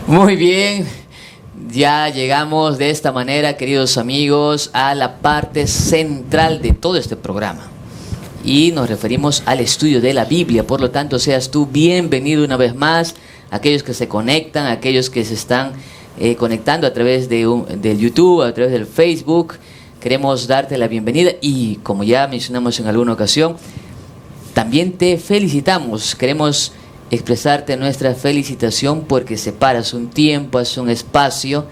Muy bien, ya llegamos de esta manera, queridos amigos, a la parte central de todo este programa. Y nos referimos al estudio de la Biblia. Por lo tanto, seas tú bienvenido una vez más, aquellos que se conectan, aquellos que se están conectando a través del YouTube, a través del Facebook. Queremos darte la bienvenida y, como ya mencionamos en alguna ocasión, también te felicitamos. Queremos expresarte nuestra felicitación porque separas un tiempo, haces un espacio.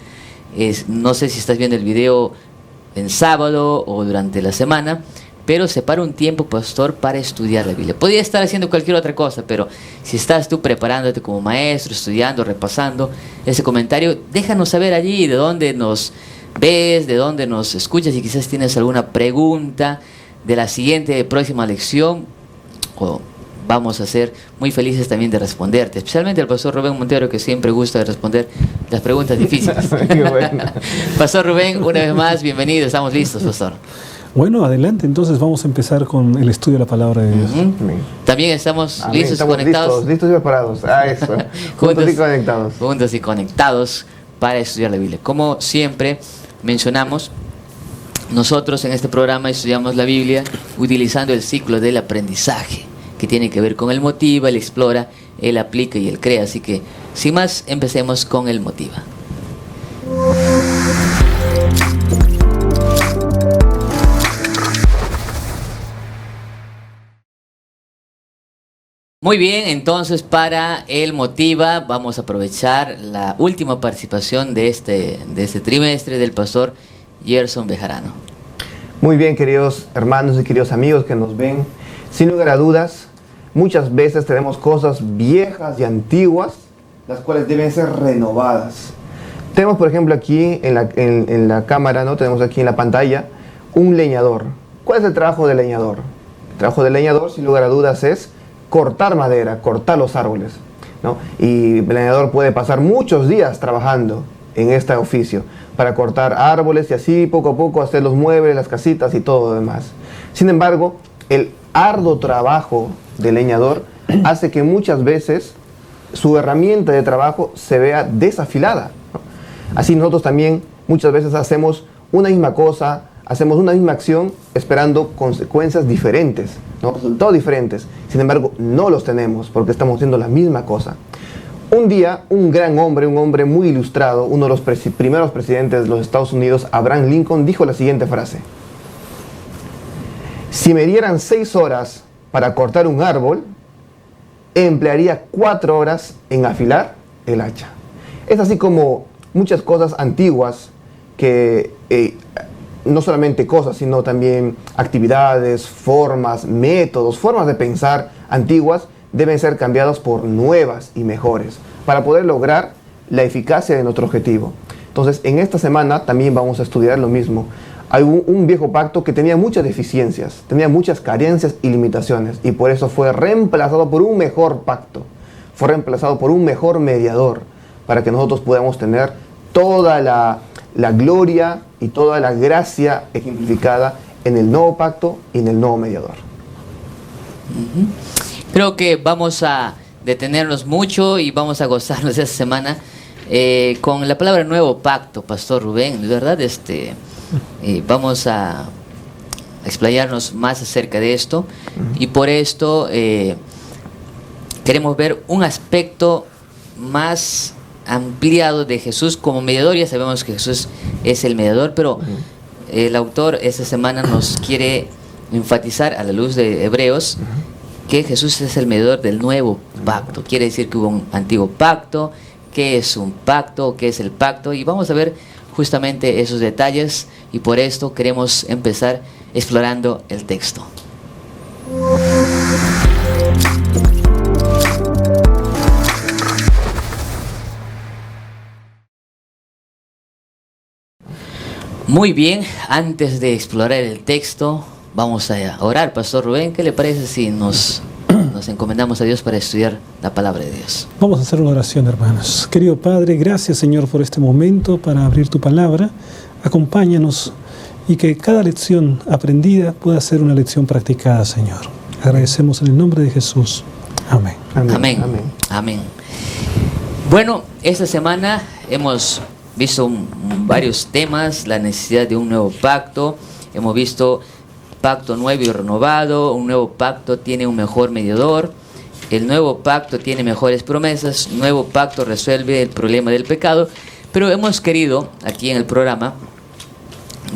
No sé si estás viendo el video en sábado o durante la semana, pero separa un tiempo, pastor, para estudiar la Biblia. Podría estar haciendo cualquier otra cosa, pero si estás tú preparándote como maestro, estudiando, repasando ese comentario, déjanos saber allí de dónde nos ves, de dónde nos escuchas, y quizás tienes alguna pregunta de la próxima lección, o vamos a ser muy felices también de responderte, especialmente el pastor Rubén Montero, que siempre gusta responder las preguntas difíciles. Bueno. Pastor Rubén, una vez más, bienvenido, estamos listos, pastor. Bueno, adelante, entonces vamos a empezar con el estudio de la palabra de Dios. También estamos Amén. listos y Estamos conectados. listos y preparados. Eso. Juntos y conectados. Juntos y conectados para estudiar la Biblia. Como siempre mencionamos, nosotros en este programa estudiamos la Biblia utilizando el ciclo del aprendizaje, que tiene que ver con el motiva, el explora, el aplica y el crea. Así que, sin más, empecemos con el motiva. Muy bien, entonces para el motiva vamos a aprovechar la última participación de este trimestre del pastor Gerson Bejarano. Muy bien, queridos hermanos y queridos amigos que nos ven. Sin lugar a dudas, muchas veces tenemos cosas viejas y antiguas, las cuales deben ser renovadas. Tenemos, por ejemplo, aquí en la cámara, ¿no? Tenemos aquí en la pantalla un leñador. ¿Cuál es el trabajo del leñador? El trabajo del leñador, sin lugar a dudas, es cortar madera, cortar los árboles, ¿no? Y el leñador puede pasar muchos días trabajando en este oficio para cortar árboles y así poco a poco hacer los muebles, las casitas y todo lo demás. Sin embargo, el arduo trabajo del leñador hace que muchas veces su herramienta de trabajo se vea desafilada, ¿no? Así nosotros también muchas veces hacemos una misma cosa, hacemos una misma acción esperando consecuencias diferentes, ¿no? Resultados diferentes. Sin embargo, no los tenemos porque estamos haciendo la misma cosa. Un día, un gran hombre, un hombre muy ilustrado, uno de los primeros presidentes de los Estados Unidos, Abraham Lincoln, dijo la siguiente frase: si me dieran 6 horas para cortar un árbol, emplearía 4 horas en afilar el hacha. Es así como muchas cosas antiguas que no solamente cosas, sino también actividades, formas, métodos, formas de pensar antiguas deben ser cambiadas por nuevas y mejores para poder lograr la eficacia de nuestro objetivo. Entonces, en esta semana también vamos a estudiar lo mismo. Hay un viejo pacto que tenía muchas deficiencias, tenía muchas carencias y limitaciones, y por eso fue reemplazado por un mejor pacto, fue reemplazado por un mejor mediador, para que nosotros podamos tener toda la gloria y toda la gracia ejemplificada en el nuevo pacto y en el nuevo mediador. Creo que vamos a detenernos mucho y vamos a gozarnos esta semana con la palabra nuevo pacto, Pastor Rubén, de verdad. Vamos a explayarnos más acerca de esto, y por esto queremos ver un aspecto más ampliado de Jesús como mediador. Ya sabemos que Jesús es el mediador, pero el autor esta semana nos quiere enfatizar a la luz de Hebreos que Jesús es el mediador del nuevo pacto. Quiere decir que hubo un antiguo pacto. ¿Qué es un pacto? ¿Qué es el pacto? Y vamos a ver justamente esos detalles, y por esto queremos empezar explorando el texto. Muy bien, antes de explorar el texto, vamos a orar. Pastor Rubén, ¿qué le parece si nos encomendamos a Dios para estudiar la palabra de Dios? Vamos a hacer una oración, hermanos. Querido Padre, gracias, Señor, por este momento para abrir tu palabra. Acompáñanos y que cada lección aprendida pueda ser una lección practicada, Señor. Agradecemos en el nombre de Jesús. Amén. Amén. Amén. Amén. Bueno, esta semana hemos visto varios temas, la necesidad de un nuevo pacto, hemos visto pacto nuevo y renovado, un nuevo pacto tiene un mejor mediador, el nuevo pacto tiene mejores promesas, nuevo pacto resuelve el problema del pecado, pero hemos querido aquí en el programa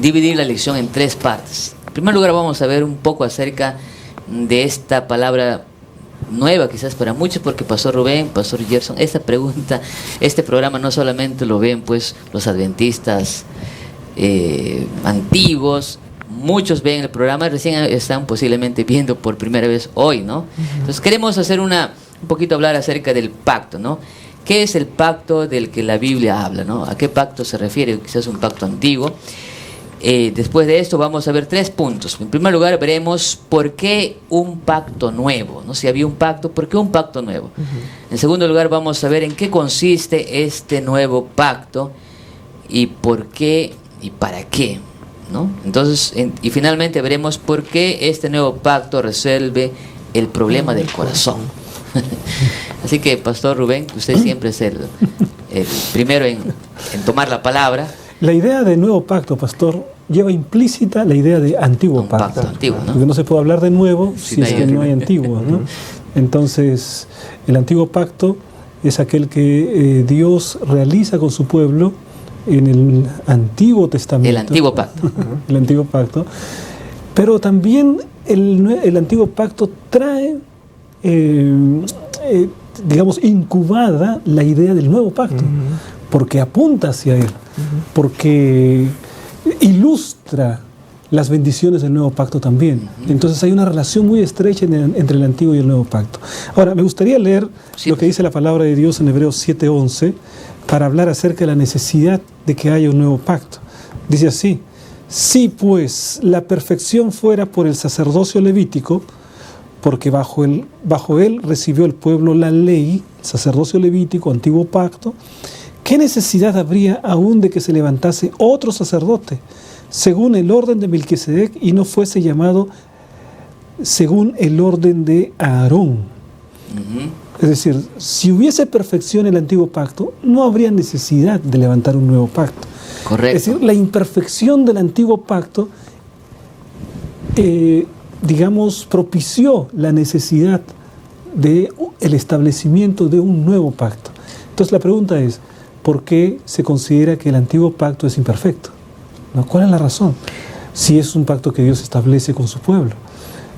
dividir la lección en 3 partes. En primer lugar vamos a ver un poco acerca de esta palabra nueva quizás para muchos, porque Pastor Rubén, Pastor Gerson, esta pregunta, este programa no solamente lo ven pues los adventistas antiguos, muchos ven el programa, recién están posiblemente viendo por primera vez hoy, ¿no? Entonces queremos hacer un poquito hablar acerca del pacto, ¿no? ¿Qué es el pacto del que la Biblia habla, ¿no? ¿A qué pacto se refiere? Quizás un pacto antiguo. Después de esto vamos a ver 3 puntos. En primer lugar veremos por qué un pacto nuevo, ¿no? Si había un pacto, ¿por qué un pacto nuevo? En segundo lugar vamos a ver en qué consiste este nuevo pacto y por qué y para qué, ¿no? Entonces, y finalmente veremos por qué este nuevo pacto resuelve el problema del corazón. Así que, Pastor Rubén, usted siempre es el primero en tomar la palabra. La idea de nuevo pacto, pastor, lleva implícita la idea de antiguo pacto. Antiguo, ¿no? Porque no se puede hablar de nuevo si es que no hay antiguo, ¿no? Entonces, el antiguo pacto es aquel que Dios realiza con su pueblo en el Antiguo Testamento. El antiguo pacto. El antiguo pacto. Pero también el antiguo pacto trae, digamos, incubada la idea del nuevo pacto. Porque apunta hacia él, porque ilustra las bendiciones del nuevo pacto también. Entonces hay una relación muy estrecha entre el antiguo y el nuevo pacto. Ahora, me gustaría leer lo que dice la palabra de Dios en Hebreos 7:11 para hablar acerca de la necesidad de que haya un nuevo pacto. Dice así: si pues la perfección fuera por el sacerdocio levítico, porque bajo él recibió el pueblo la ley, sacerdocio levítico, antiguo pacto, ¿qué necesidad habría aún de que se levantase otro sacerdote según el orden de Melquisedec y no fuese llamado según el orden de Aarón? Es decir, si hubiese perfección en el antiguo pacto, no habría necesidad de levantar un nuevo pacto. Correcto. Es decir, la imperfección del antiguo pacto, digamos, propició la necesidad del establecimiento de un nuevo pacto. Entonces la pregunta es, ¿por qué se considera que el antiguo pacto es imperfecto? ¿No? ¿Cuál es la razón? Si es un pacto que Dios establece con su pueblo.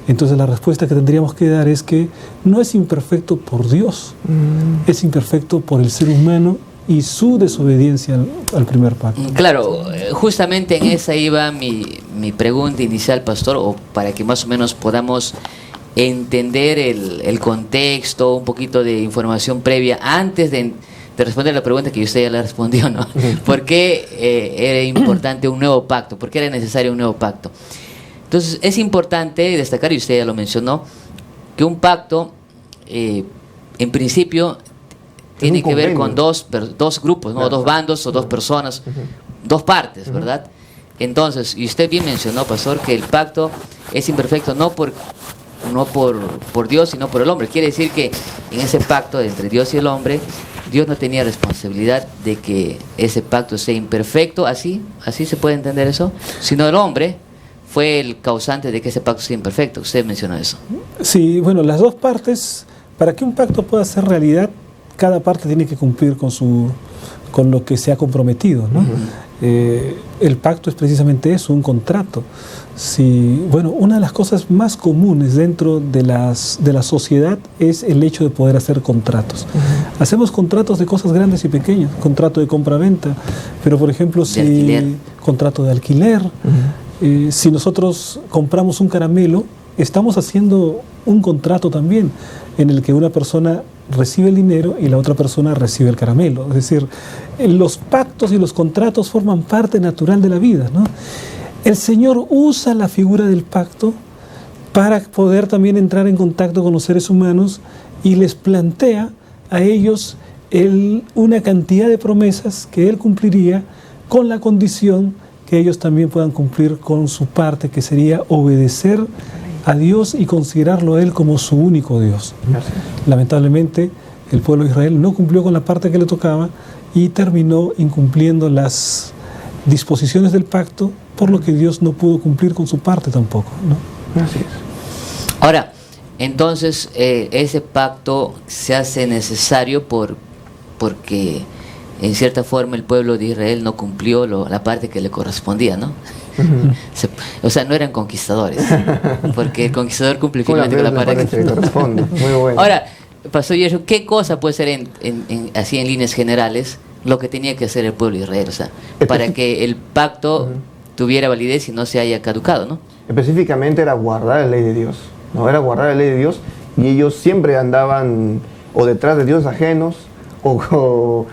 Entonces la respuesta que tendríamos que dar es que no es imperfecto por Dios, es imperfecto por el ser humano y su desobediencia al primer pacto. Claro, justamente en esa iba mi pregunta inicial, pastor, o para que más o menos podamos entender el contexto, un poquito de información previa antes de responder la pregunta que usted ya la respondió, ¿no? ¿Por qué era importante un nuevo pacto? ¿Por qué era necesario un nuevo pacto? Entonces es importante destacar, y usted ya lo mencionó, que un pacto en principio tiene que ver con dos grupos, ¿no? Dos bandos o dos personas, dos partes, ¿verdad? Entonces, y usted bien mencionó, pastor, que el pacto es imperfecto no por Dios, sino por el hombre. Quiere decir que en ese pacto entre Dios y el hombre, Dios no tenía responsabilidad de que ese pacto sea imperfecto, así se puede entender eso, sino el hombre fue el causante de que ese pacto sea imperfecto. Usted mencionó eso. Sí, bueno, las dos partes, para que un pacto pueda ser realidad, cada parte tiene que cumplir con lo que se ha comprometido, ¿no? El pacto es precisamente eso, un contrato. Bueno, una de las cosas más comunes dentro de la sociedad es el hecho de poder hacer contratos. Hacemos contratos de cosas grandes y pequeñas, contrato de compra-venta, pero por ejemplo, contrato de alquiler. Si nosotros compramos un caramelo, estamos haciendo un contrato también en el que una persona recibe el dinero y la otra persona recibe el caramelo. Es decir, los pactos y los contratos forman parte natural de la vida, ¿no? El Señor usa la figura del pacto para poder también entrar en contacto con los seres humanos y les plantea a ellos una cantidad de promesas que Él cumpliría con la condición que ellos también puedan cumplir con su parte, que sería obedecer a Dios y considerarlo a Él como su único Dios. Lamentablemente, el pueblo de Israel no cumplió con la parte que le tocaba y terminó incumpliendo las disposiciones del pacto, por lo que Dios no pudo cumplir con su parte tampoco, ¿no? Así es. Ahora, entonces, ese pacto se hace necesario porque en cierta forma el pueblo de Israel no cumplió la parte que le correspondía, ¿no? O sea, no eran conquistadores, porque el conquistador cumple finalmente con la parte que le corresponde. Muy bueno. Ahora, Pastor Gerson, ¿qué cosa puede ser así en líneas generales lo que tenía que hacer el pueblo de Israel? O sea, para que el pacto tuviera validez y no se haya caducado, ¿no? Específicamente era guardar la ley de Dios, ¿no? Era guardar la ley de Dios, y ellos siempre andaban o detrás de dioses ajenos o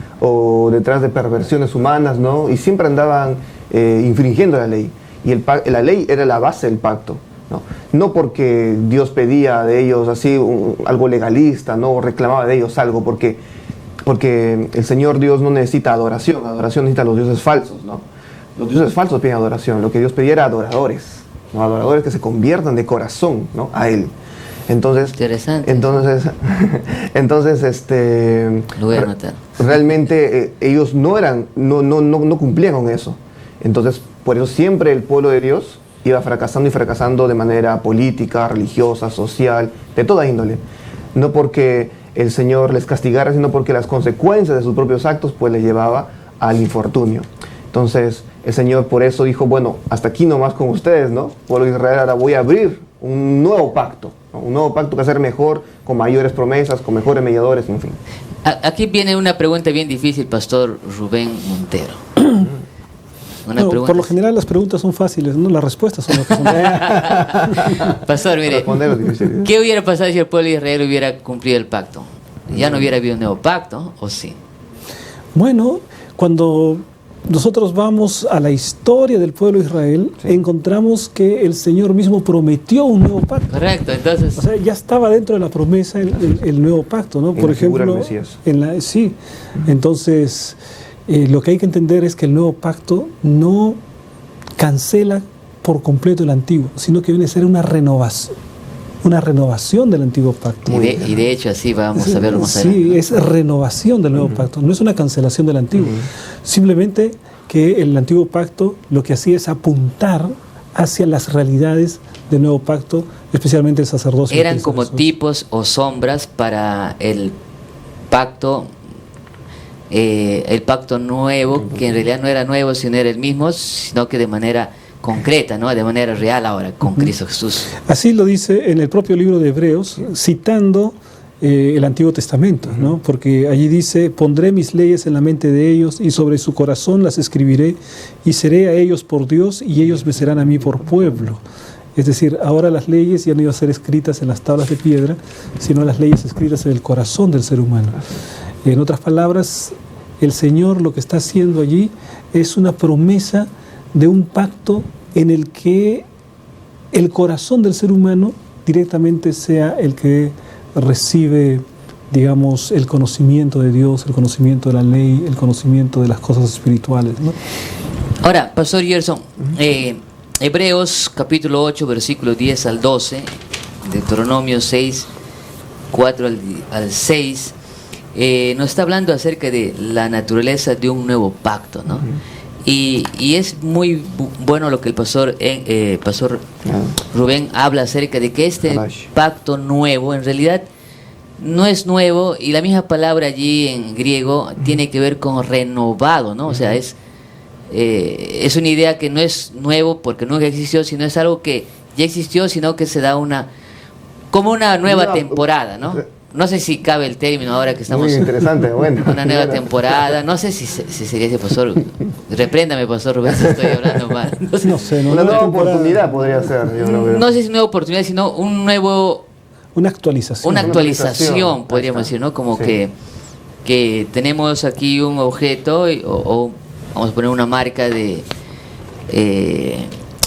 detrás de perversiones humanas, ¿no? Y siempre andaban infringiendo la ley. Y la ley era la base del pacto, ¿no? No porque Dios pedía de ellos así algo legalista, ¿no? O reclamaba de ellos algo, porque el Señor Dios no necesita adoración necesita a los dioses falsos, ¿no? Los dioses falsos piden adoración, lo que Dios pedía era adoradores, ¿no? Adoradores que se conviertan de corazón, ¿no? A Él. Entonces, interesante. Entonces Lo voy a anotar. Realmente ellos no cumplían con eso. Entonces, por eso siempre el pueblo de Dios iba fracasando y fracasando de manera política, religiosa, social, de toda índole. No porque el Señor les castigara, sino porque las consecuencias de sus propios actos pues les llevaba al infortunio. Entonces, el Señor por eso dijo, bueno, hasta aquí nomás con ustedes, ¿no? Pueblo de Israel, ahora voy a abrir un nuevo pacto, ¿no? Un nuevo pacto que va a ser mejor, con mayores promesas, con mejores mediadores, en fin. Aquí viene una pregunta bien difícil, Pastor Rubén Montero. Por lo general las preguntas son fáciles, ¿no? Las respuestas son lo que son. Pastor, mire, ¿qué hubiera pasado si el pueblo de Israel hubiera cumplido el pacto? ¿Ya no hubiera habido un nuevo pacto o sí? Bueno, cuando nosotros vamos a la historia del pueblo de Israel, encontramos que el Señor mismo prometió un nuevo pacto. Correcto, entonces... O sea, ya estaba dentro de la promesa el nuevo pacto, ¿no? Por ejemplo, sí. Entonces, lo que hay que entender es que el nuevo pacto no cancela por completo el antiguo, sino que viene a ser una renovación del antiguo pacto. Y de hecho así vamos a verlo más adelante. Sí, es renovación del nuevo pacto, no es una cancelación del antiguo. Simplemente que el antiguo pacto lo que hacía es apuntar hacia las realidades del nuevo pacto, especialmente el sacerdocio. Eran como tipos o sombras para el pacto nuevo, que en realidad no era nuevo, sino era el mismo, sino que de manera concreta, ¿no? De manera real ahora, con Cristo Jesús. Así lo dice en el propio libro de Hebreos, citando el Antiguo Testamento, ¿no? Porque allí dice, pondré mis leyes en la mente de ellos y sobre su corazón las escribiré y seré a ellos por Dios y ellos me serán a mí por pueblo. Es decir, ahora las leyes ya no iban a ser escritas en las tablas de piedra, sino las leyes escritas en el corazón del ser humano. En otras palabras, el Señor lo que está haciendo allí es una promesa de un pacto en el que el corazón del ser humano directamente sea el que recibe, digamos, el conocimiento de Dios, el conocimiento de la ley, el conocimiento de las cosas espirituales, ¿no? Ahora, Pastor Gerson, Hebreos capítulo 8, versículos 10 al 12, Deuteronomio 6, 4 al 6, nos está hablando acerca de la naturaleza de un nuevo pacto, ¿no? Y es muy bueno lo que el pastor Rubén habla acerca de que este pacto nuevo en realidad no es nuevo, y la misma palabra allí en griego tiene que ver con renovado, ¿no? O sea, es una idea que no es nuevo porque nunca existió, sino es algo que ya existió, sino que se da como una nueva temporada, ¿no? No sé si cabe el término ahora que estamos... Muy interesante, bueno. Una nueva temporada. No sé si sería ese, pastor. Repréndame, pastor Rubén, si estoy hablando mal. No sé, una nueva oportunidad podría ser. No sé si nueva oportunidad, sino un nuevo... Una actualización. Una actualización, podríamos decir, ¿no? Como que tenemos aquí un objeto o vamos a poner una marca de...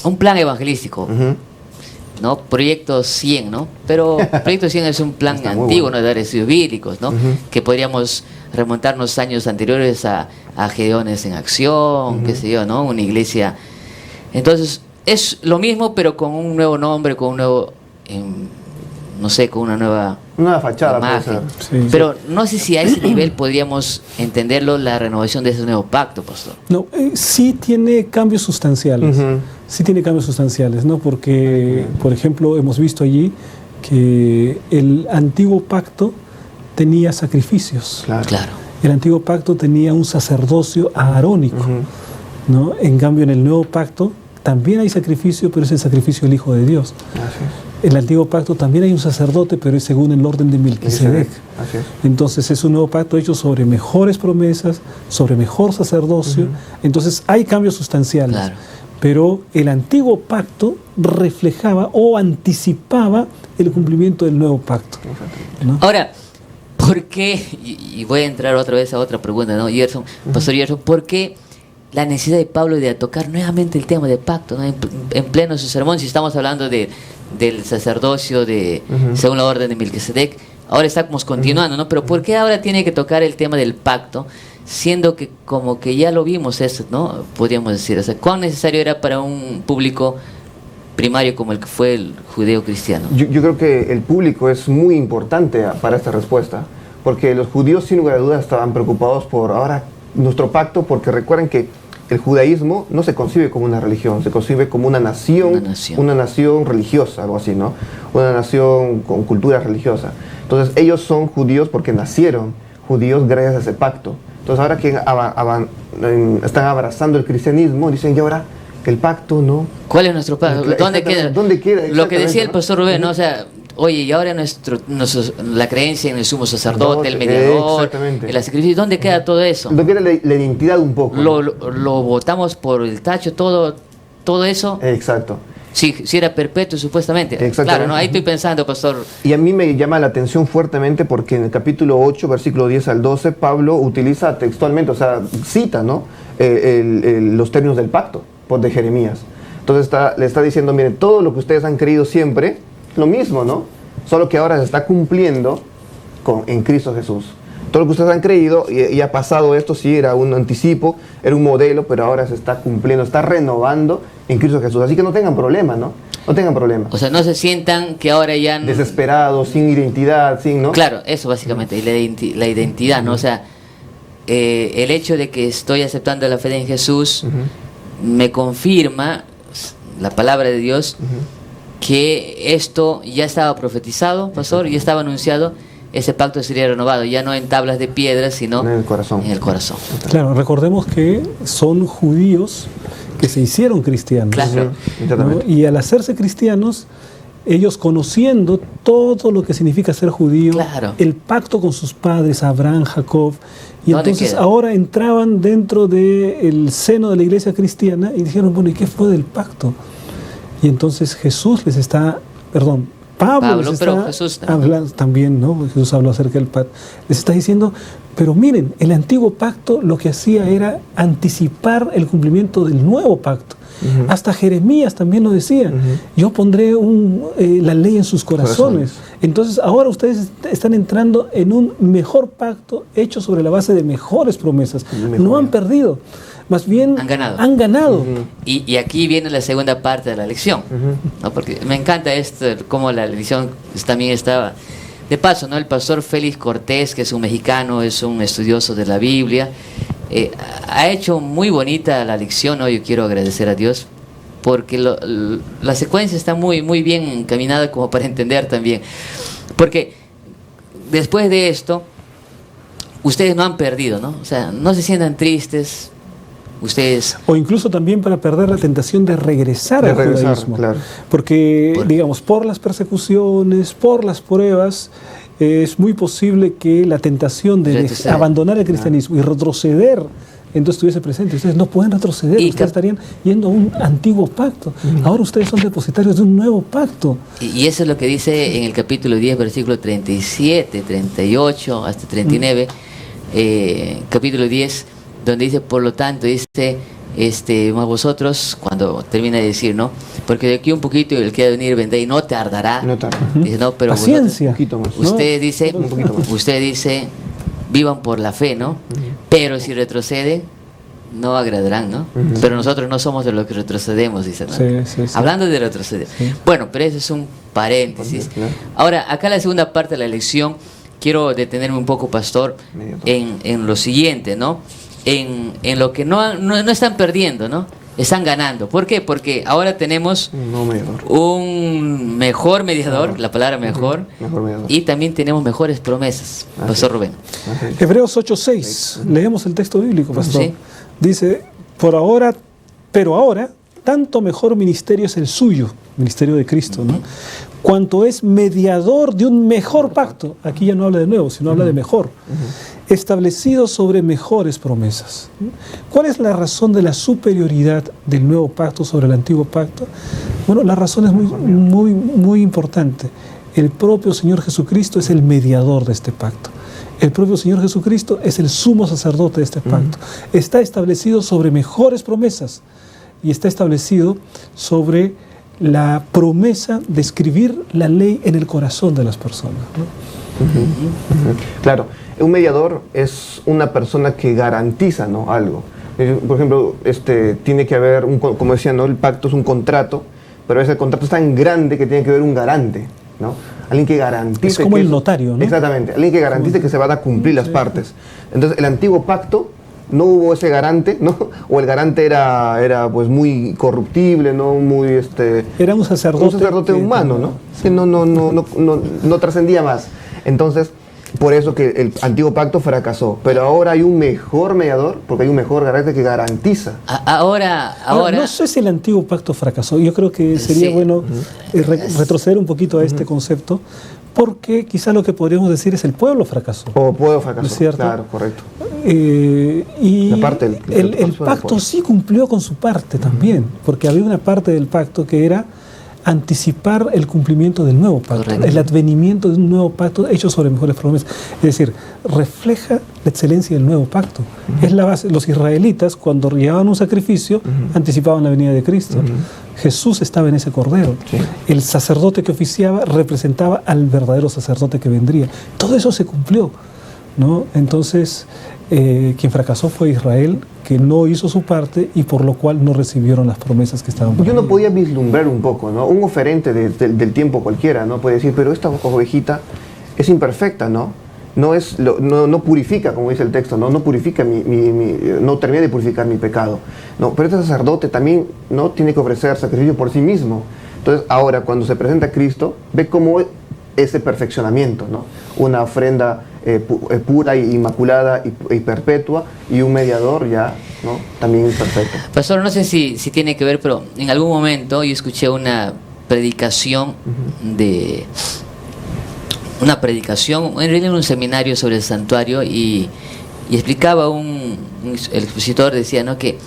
un plan evangelístico. ¿No? Proyecto 100, ¿no? Pero Proyecto 100 es un plan antiguo, ¿no? De estudios bíblicos, ¿no? Que podríamos remontarnos años anteriores a Gedeones en acción, qué sé yo, ¿no? Una iglesia. Entonces, es lo mismo, pero con un nuevo nombre, con un nuevo, no sé, con una nueva Una fachada puede imagen. ser. Sí. Pero no sé si a ese nivel podríamos entenderlo la renovación de ese nuevo pacto, pastor. No, sí tiene cambios sustanciales. Ujú. Sí tiene cambios sustanciales, ¿no? Porque, por ejemplo, hemos visto allí que el antiguo pacto tenía sacrificios. Claro. Claro. El antiguo pacto tenía un sacerdocio aarónico, Ujú. ¿no? En cambio, en el nuevo pacto también hay sacrificio, pero es el sacrificio del Hijo de Dios. Así es. En el antiguo pacto también hay un sacerdote, pero es según el orden de Melquisedec. Así es. Entonces es un nuevo pacto hecho sobre mejores promesas, sobre mejor sacerdocio. Entonces hay cambios sustanciales. Claro. Pero el antiguo pacto reflejaba o anticipaba el cumplimiento del nuevo pacto, ¿no? Ahora, ¿por qué? Y voy a entrar otra vez a otra pregunta, ¿no? Gerson, Pastor Gerson, ¿por qué la necesidad de Pablo de tocar nuevamente el tema del pacto, ¿no? En pleno su sermón, si estamos hablando del sacerdocio según la orden de Melquisedec, ahora estamos continuando, ¿no? Pero ¿por qué ahora tiene que tocar el tema del pacto, siendo que como que ya lo vimos eso, ¿no? Podríamos decir, o sea, ¿cuán necesario era para un público primario como el que fue el judeo cristiano? Yo creo que el público es muy importante para esta respuesta, porque los judíos sin lugar a dudas estaban preocupados por ahora nuestro pacto, porque recuerden que el judaísmo no se concibe como una religión, se concibe como una nación religiosa, algo así, ¿no? Una nación con cultura religiosa. Entonces ellos son judíos porque nacieron judíos gracias a ese pacto. Entonces ahora que están abrazando el cristianismo, dicen, y ahora el pacto, ¿no? ¿Cuál es nuestro pacto? ¿Dónde queda? ¿Dónde queda? Lo que decía el ¿no? pastor Rubén, ¿no? O sea, oye, y ahora la creencia en el sumo sacerdote, el mediador, exactamente. el sacrificio, ¿dónde queda todo eso? ¿Dónde queda la identidad un poco? Lo botamos por el tacho, todo eso. Exacto. Sí, si era perpetuo, supuestamente. Exactamente. Claro, ¿no? Ahí estoy pensando, pastor. Y a mí me llama la atención fuertemente porque en el capítulo 8, versículo 10 al 12, Pablo utiliza textualmente, o sea, cita, ¿no? Los términos del pacto de Jeremías. Entonces le está diciendo, miren, todo lo que ustedes han creído siempre, lo mismo, ¿no? Solo que ahora se está cumpliendo en Cristo Jesús. Todo lo que ustedes han creído, y ha pasado esto, sí, era un anticipo, era un modelo, pero ahora se está cumpliendo, está renovando en Cristo Jesús. Así que no tengan problemas, ¿no? No tengan problemas. O sea, no se sientan que ahora ya... Desesperados, sin identidad, sin, ¿no? Claro, eso básicamente, y la identidad, ¿no? O sea, el hecho de que estoy aceptando la fe en Jesús me confirma la palabra de Dios que esto ya estaba profetizado, pastor, ya estaba anunciado. Ese pacto sería renovado, ya no en tablas de piedra, sino en el corazón. En el corazón. Claro, recordemos que son judíos que se hicieron cristianos. Claro. ¿No? Y al hacerse cristianos, ellos conociendo todo lo que significa ser judío, Claro. el pacto con sus padres, Abraham, Jacob, y ¿Dónde entonces queda? ahora entraban dentro del seno de la iglesia cristiana y dijeron, bueno, ¿y qué fue del pacto? Y entonces Pablo les pero está Jesús también. hablando también, ¿no? Jesús habló acerca del pacto. Les está diciendo, pero miren, el antiguo pacto lo que hacía era anticipar el cumplimiento del nuevo pacto. Hasta Jeremías también lo decía. Yo pondré la ley en sus corazones. Entonces ahora ustedes están entrando en un mejor pacto hecho sobre la base de mejores promesas. No han perdido. Más bien Han ganado. Uh-huh. Y aquí viene la segunda parte de la lección, ¿no? Porque me encanta esto, cómo la lección también estaba. De paso, ¿no? El pastor Félix Cortés, que es un mexicano, es un estudioso de la Biblia, ha hecho muy bonita la lección, ¿no? Yo quiero agradecer a Dios, porque la secuencia está muy, muy bien encaminada como para entender también. Porque después de esto, ustedes no han perdido, ¿no? O sea, no se sientan tristes. Ustedes... O incluso también para perder la tentación de regresar al judaísmo. Claro. Porque, digamos, por las persecuciones, por las pruebas, es muy posible que la tentación de abandonar el cristianismo y retroceder entonces estuviese presente. Ustedes no pueden retroceder, ustedes estarían yendo a un antiguo pacto. Ahora ustedes son depositarios de un nuevo pacto. Y eso es lo que dice en el capítulo 10, versículo 37, 38 hasta 39, capítulo 10, donde dice, por lo tanto, dice, más vosotros, cuando termina de decir, ¿no? Porque de aquí un poquito el que ha de venir vendrá y no tardará. No tarda. Dice, no, pero paciencia. Un poquito más. Usted dice, Un poquito más. usted dice, vivan por la fe, ¿no? Pero si retrocede, no agradarán, ¿no? Pero nosotros no somos de los que retrocedemos, dice, ¿no? Sí. Hablando de retroceder. Sí. Bueno, pero ese es un paréntesis. Claro. Ahora, acá la segunda parte de la lección, quiero detenerme un poco, pastor, en lo siguiente, ¿no? En lo que no están perdiendo, ¿no? Están ganando. ¿Por qué? Porque ahora tenemos un mejor mediador, la palabra mejor, mediador. y también tenemos mejores promesas, Pastor Rubén. Hebreos 8:6, leemos el texto bíblico, pastor. Sí. Dice, pero ahora, tanto mejor ministerio es el suyo, ministerio de Cristo, ¿no? Cuanto es mediador de un mejor pacto, aquí ya no habla de nuevo, sino habla de mejor, establecido sobre mejores promesas. ¿Cuál es la razón de la superioridad del nuevo pacto sobre el antiguo pacto? Bueno, la razón es muy importante. El propio Señor Jesucristo es el mediador de este pacto. El propio Señor Jesucristo es el sumo sacerdote de este pacto. Está establecido sobre mejores promesas y está establecido sobre la promesa de escribir la ley en el corazón de las personas, ¿no? Claro, un mediador es una persona que garantiza, ¿no?, algo. Por ejemplo, tiene que haber, como decía, ¿no?, el pacto es un contrato, pero ese contrato es tan grande que tiene que haber un garante, ¿no? Alguien que garantice. Es como el notario, ¿no? Exactamente, alguien que garantice que se van a cumplir las partes. Entonces, el antiguo pacto no hubo ese garante, ¿no? O el garante era pues muy corruptible, ¿no? Muy era un sacerdote humano, ¿no? Que no trascendía más. Entonces, por eso que el antiguo pacto fracasó. Pero ahora hay un mejor mediador, porque hay un mejor garante que garantiza. Ahora no sé si el antiguo pacto fracasó. Yo creo que sería bueno retroceder un poquito a este concepto, porque quizá lo que podríamos decir es el pueblo fracasó. O pueblo fracasó, ¿no es cierto? Claro, correcto. Y la parte el pacto sí cumplió con su parte también, porque había una parte del pacto que era anticipar el cumplimiento del nuevo pacto, correcto, el advenimiento de un nuevo pacto hecho sobre mejores promesas. Es decir, refleja la excelencia del nuevo pacto. Es la base. Los israelitas, cuando llevaban un sacrificio, anticipaban la venida de Cristo. Jesús estaba en ese cordero. Sí. El sacerdote que oficiaba representaba al verdadero sacerdote que vendría. Todo eso se cumplió, ¿no? Entonces, quien fracasó fue Israel, que no hizo su parte y por lo cual no recibieron las promesas que estaban por Yo no ahí. podía vislumbrar un poco, ¿no? Un oferente del tiempo cualquiera, ¿no? Puede decir, pero esta ovejita es imperfecta, ¿no? No purifica, como dice el texto, no purifica no termina de purificar mi pecado, no. Pero este sacerdote también no tiene que ofrecer sacrificio por sí mismo. Entonces, ahora cuando se presenta a Cristo, ve cómo ese perfeccionamiento, ¿no? Una ofrenda pura y inmaculada y perpetua, y un mediador ya, ¿no?, también perfecto. Pastor, no sé si tiene que ver, pero en algún momento yo escuché una predicación en realidad un seminario sobre el santuario, y explicaba el expositor decía, ¿no?, que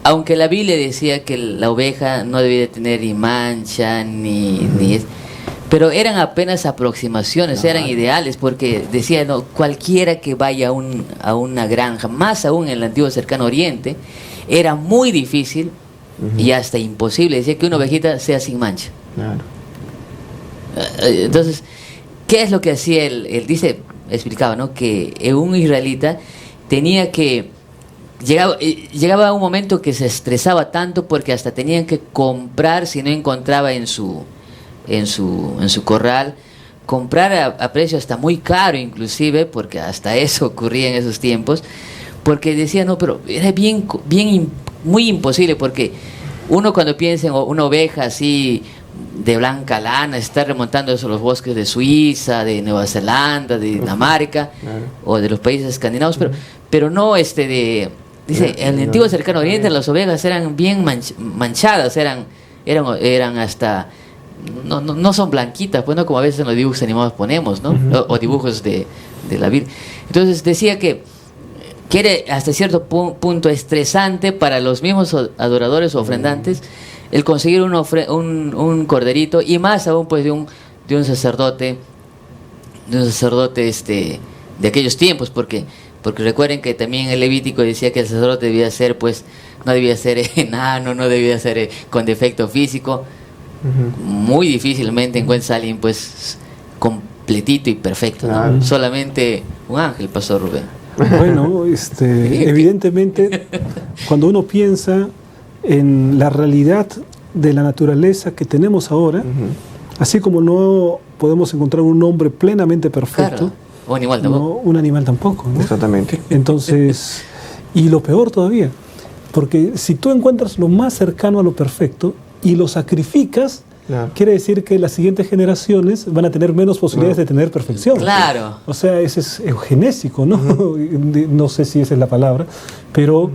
aunque la Biblia decía que la oveja no debía tener ni mancha pero eran apenas aproximaciones, eran ideales, porque decía, no, cualquiera que vaya a una granja, más aún en el antiguo cercano oriente, era muy difícil y hasta imposible, decía, que una ovejita sea sin mancha. Claro. Entonces, ¿qué es lo que hacía él? Él explicaba, ¿no?, que un israelita tenía que llegaba a un momento que se estresaba tanto porque hasta tenían que comprar, si no encontraba en su corral, comprar a precio hasta muy caro inclusive, porque hasta eso ocurría en esos tiempos, porque decía, no, pero era muy imposible, porque uno cuando piensa en una oveja así de blanca lana, está remontando eso los bosques de Suiza, de Nueva Zelanda, de Dinamarca, o de los países escandinavos, pero no dice, en el antiguo cercano oriente las ovejas eran bien manchadas, eran hasta no son blanquitas, pues no como a veces en los dibujos animados ponemos, ¿no? O dibujos de la Biblia. Entonces decía que era hasta cierto punto estresante para los mismos adoradores o ofrendantes el conseguir un corderito, y más aún pues de un sacerdote de aquellos tiempos, porque recuerden que también el Levítico decía que el sacerdote debía ser, pues, no debía ser enano, no debía ser con defecto físico. Muy difícilmente encuentras a alguien pues completito y perfecto, ¿no? Solamente un ángel, Pastor Rubén. Bueno, evidentemente, cuando uno piensa en la realidad de la naturaleza que tenemos ahora, así como no podemos encontrar un hombre plenamente perfecto, Claro. O animal tampoco. no, un animal tampoco, ¿no? Exactamente. Entonces, y lo peor todavía, porque si tú encuentras lo más cercano a lo perfecto y lo sacrificas, Claro. quiere decir que las siguientes generaciones van a tener menos posibilidades de tener perfección. Claro. O sea, ese es eugenésico, ¿no? No sé si esa es la palabra, pero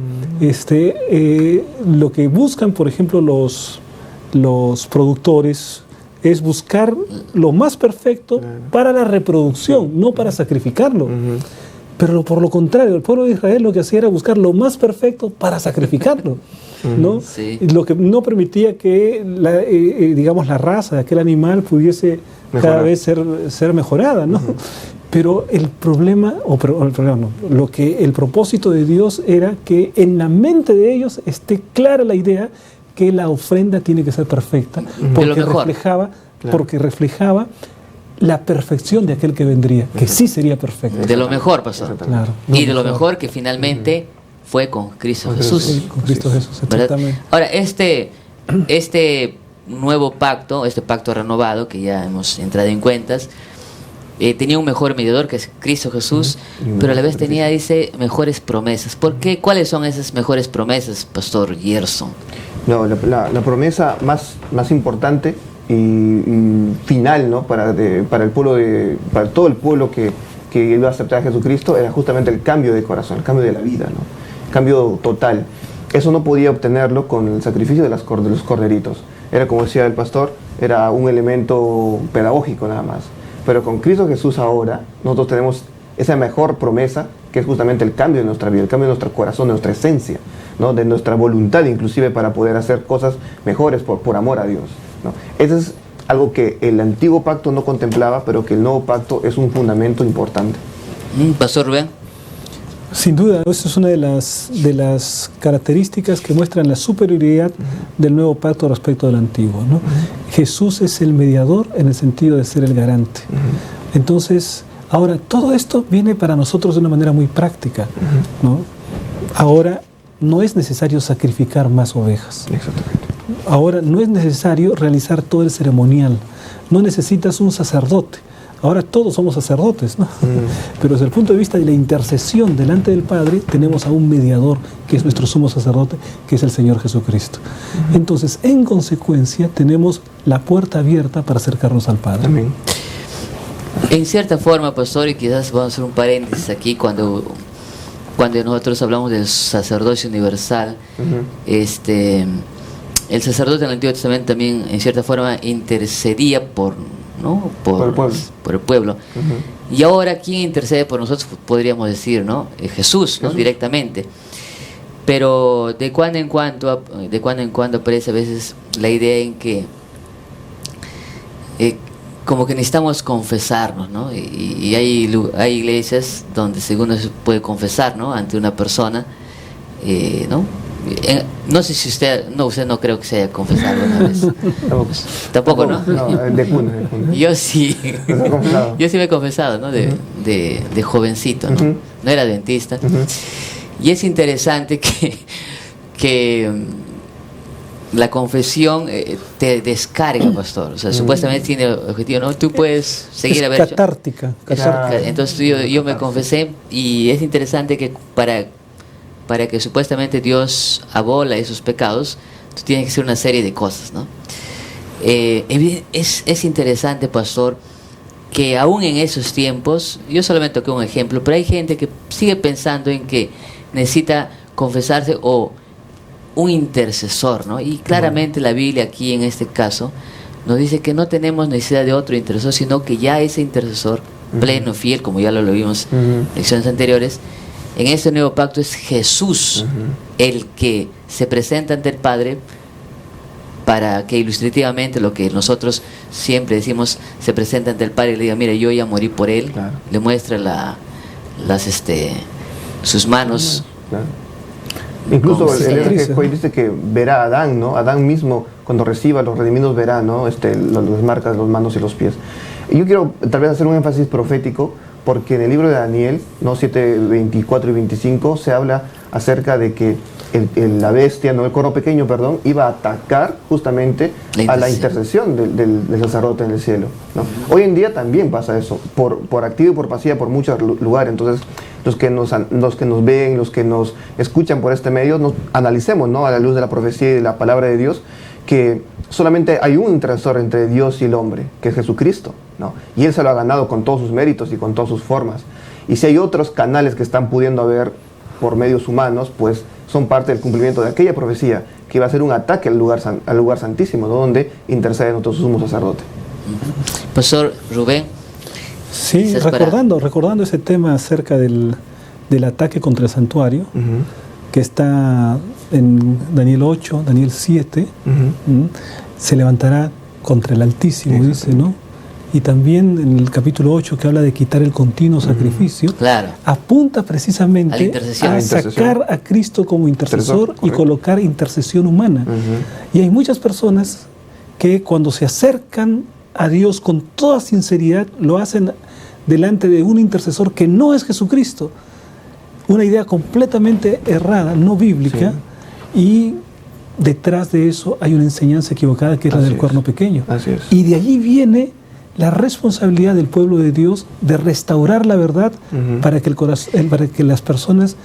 lo que buscan, por ejemplo, los productores es buscar lo más perfecto para la reproducción, no para sacrificarlo. Pero por lo contrario, el pueblo de Israel lo que hacía era buscar lo más perfecto para sacrificarlo, ¿no? Sí. Lo que no permitía que digamos, la raza de aquel animal pudiese cada Mejorar. vez ser mejorada, ¿no? Pero el problema, el propósito de Dios era que en la mente de ellos esté clara la idea que la ofrenda tiene que ser perfecta, De lo mejor. porque reflejaba la perfección de aquel que vendría, que sí sería perfecto. De lo mejor, pastor. Claro, Y de lo mejor que finalmente fue con Cristo Jesús. Sí, con Cristo Jesús, ¿Verdad? exactamente. Ahora, este nuevo pacto, este pacto renovado que ya hemos entrado en cuentas, tenía un mejor mediador que es Cristo Jesús, pero a la vez tenía, dice, mejores promesas. ¿Por qué? ¿Cuáles son esas mejores promesas, Pastor Gerson? No, la promesa más importante y final, ¿no? para el pueblo para todo el pueblo que iba a aceptar a Jesucristo era justamente el cambio de corazón, el cambio de la vida, ¿no? Cambio total. Eso no podía obtenerlo con el sacrificio de los corderitos. Era, como decía el pastor, era un elemento pedagógico nada más. Pero con Cristo Jesús ahora nosotros tenemos esa mejor promesa, que es justamente el cambio de nuestra vida, el cambio de nuestro corazón, de nuestra esencia, ¿no? De nuestra voluntad inclusive para poder hacer cosas mejores por amor a Dios, ¿no? Eso es algo que el antiguo pacto no contemplaba, pero que el nuevo pacto es un fundamento importante. Pastor Rubén. Sin duda, esa es una de las características que muestran la superioridad del nuevo pacto respecto del antiguo, ¿no? Jesús es el mediador en el sentido de ser el garante. Entonces, ahora, todo esto viene para nosotros de una manera muy práctica, ¿no? Ahora, no es necesario sacrificar más ovejas. Exactamente. Ahora, no es necesario realizar todo el ceremonial. No necesitas un sacerdote. Ahora todos somos sacerdotes, ¿no? Pero desde el punto de vista de la intercesión delante del Padre, tenemos a un mediador, que es nuestro sumo sacerdote, que es el Señor Jesucristo. Entonces, en consecuencia, tenemos la puerta abierta para acercarnos al Padre. Amén. En cierta forma, pastor, y quizás vamos a hacer un paréntesis aquí cuando nosotros hablamos del sacerdocio universal, el sacerdote en el Antiguo Testamento también en cierta forma intercedía por el pueblo. Y ahora, ¿quién intercede por nosotros? Podríamos decir, ¿no? Jesús, ¿no? Directamente. Pero de cuando en cuando aparece a veces la idea en que como que necesitamos confesarnos, ¿no? Y hay iglesias donde según se puede confesar, ¿no? Ante una persona, ¿no? No sé si usted no creo que se haya confesado alguna vez. Tampoco, ¿no? No, de cuna. Yo sí. ¿No se ha confesado? Yo sí me he confesado, ¿no? De jovencito, ¿no? No era adventista. Y es interesante que la confesión te descarga, pastor. O sea, supuestamente tiene el objetivo, ¿no? Tú puedes seguir Es a ver. catártica. Entonces yo me confesé y es interesante que para que supuestamente Dios abola esos pecados, tú tienes que hacer una serie de cosas, ¿no? Es interesante, pastor, que aún en esos tiempos, yo solamente toqué un ejemplo, pero hay gente que sigue pensando en que necesita confesarse o un intercesor, ¿no? Y claramente la Biblia aquí en este caso nos dice que no tenemos necesidad de otro intercesor, sino que ya ese intercesor pleno, fiel, como ya lo vimos en lecciones anteriores, en este nuevo pacto es Jesús el que se presenta ante el Padre para que ilustrativamente lo que nosotros siempre decimos, se presenta ante el Padre y le diga, mira, yo ya morí por él, Claro. le muestra sus manos. Claro. Incluso Con el cicatrices, que dice que verá a Adán, ¿no? Adán mismo, cuando reciba a los redimidos, verá, ¿no? Las marcas de las manos y los pies. Y yo quiero tal vez hacer un énfasis profético, porque en el libro de Daniel, ¿no? 7, 24 y 25, se habla acerca de que la bestia, no el coro pequeño, perdón, iba a atacar justamente a la intercesión del sacerdote en el cielo, ¿no? Hoy en día también pasa eso, por activa y por pasiva, por muchos lugares. Entonces, los que nos ven, los que nos escuchan por este medio, nos analicemos, ¿no? A la luz de la profecía y de la palabra de Dios, que solamente hay un intercesor entre Dios y el hombre, que es Jesucristo, ¿no? Y Él se lo ha ganado con todos sus méritos y con todas sus formas. Y si hay otros canales que están pudiendo haber por medios humanos, pues son parte del cumplimiento de aquella profecía, que iba a ser un ataque al lugar santísimo, ¿no? Donde intercede nuestro sumo sacerdote. Pastor Rubén. Sí, recordando ese tema acerca del ataque contra el santuario, que está en Daniel 8, Daniel 7, se levantará contra el Altísimo, dice, ¿no? Y también en el capítulo 8, que habla de quitar el continuo sacrificio, apunta precisamente a sacar a Cristo como intercesor y colocar intercesión humana. Y hay muchas personas que cuando se acercan a Dios con toda sinceridad, lo hacen delante de un intercesor que no es Jesucristo. Una idea completamente errada, no bíblica, y detrás de eso hay una enseñanza equivocada, que es la del cuerno pequeño. Y de allí viene la responsabilidad del pueblo de Dios de restaurar la verdad para que las personas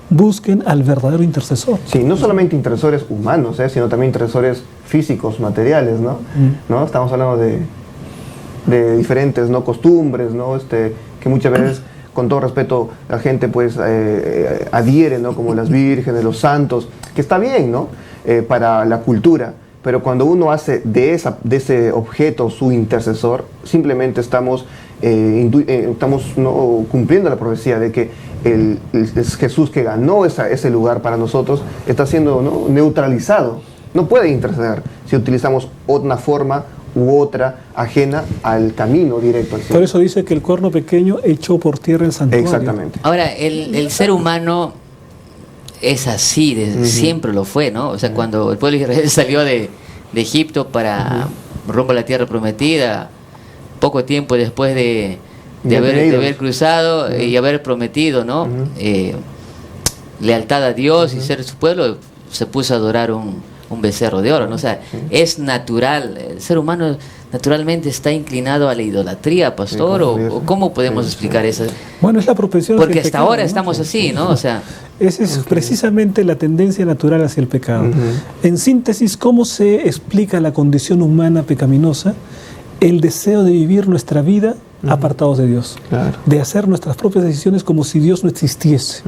busquen al verdadero intercesor. Sí, no solamente intercesores humanos, sino también intercesores físicos, materiales, ¿no? ¿No? Estamos hablando de diferentes, ¿no? Costumbres, ¿no? Que muchas veces, con todo respeto, la gente pues adhiere, ¿no? Como las vírgenes, los santos, que está bien, ¿no? Para la cultura. Pero cuando uno hace de ese objeto su intercesor, simplemente estamos ¿no? cumpliendo la profecía de que es Jesús que ganó ese lugar para nosotros, está siendo, ¿no? neutralizado. No puede interceder si utilizamos una forma u otra ajena al camino directo al cielo. Por eso dice que el cuerno pequeño echó por tierra el santuario. Exactamente. Ahora, el ser humano es así, siempre lo fue, ¿no? O sea, cuando el pueblo de Israel salió de Egipto para rumbo a la tierra prometida, poco tiempo después de haber cruzado y haber prometido, ¿no? Lealtad a Dios y ser su pueblo, se puso a adorar un becerro de oro, ¿no? O sea, es natural, el ser humano naturalmente está inclinado a la idolatría, pastor, o ¿cómo podemos explicar eso? Bueno, es la propensión porque hasta pecado, ahora ¿no? estamos así, ¿no? O sea, esa es precisamente la tendencia natural hacia el pecado. En síntesis, ¿cómo se explica la condición humana pecaminosa? El deseo de vivir nuestra vida apartados de Dios, de hacer nuestras propias decisiones como si Dios no existiese.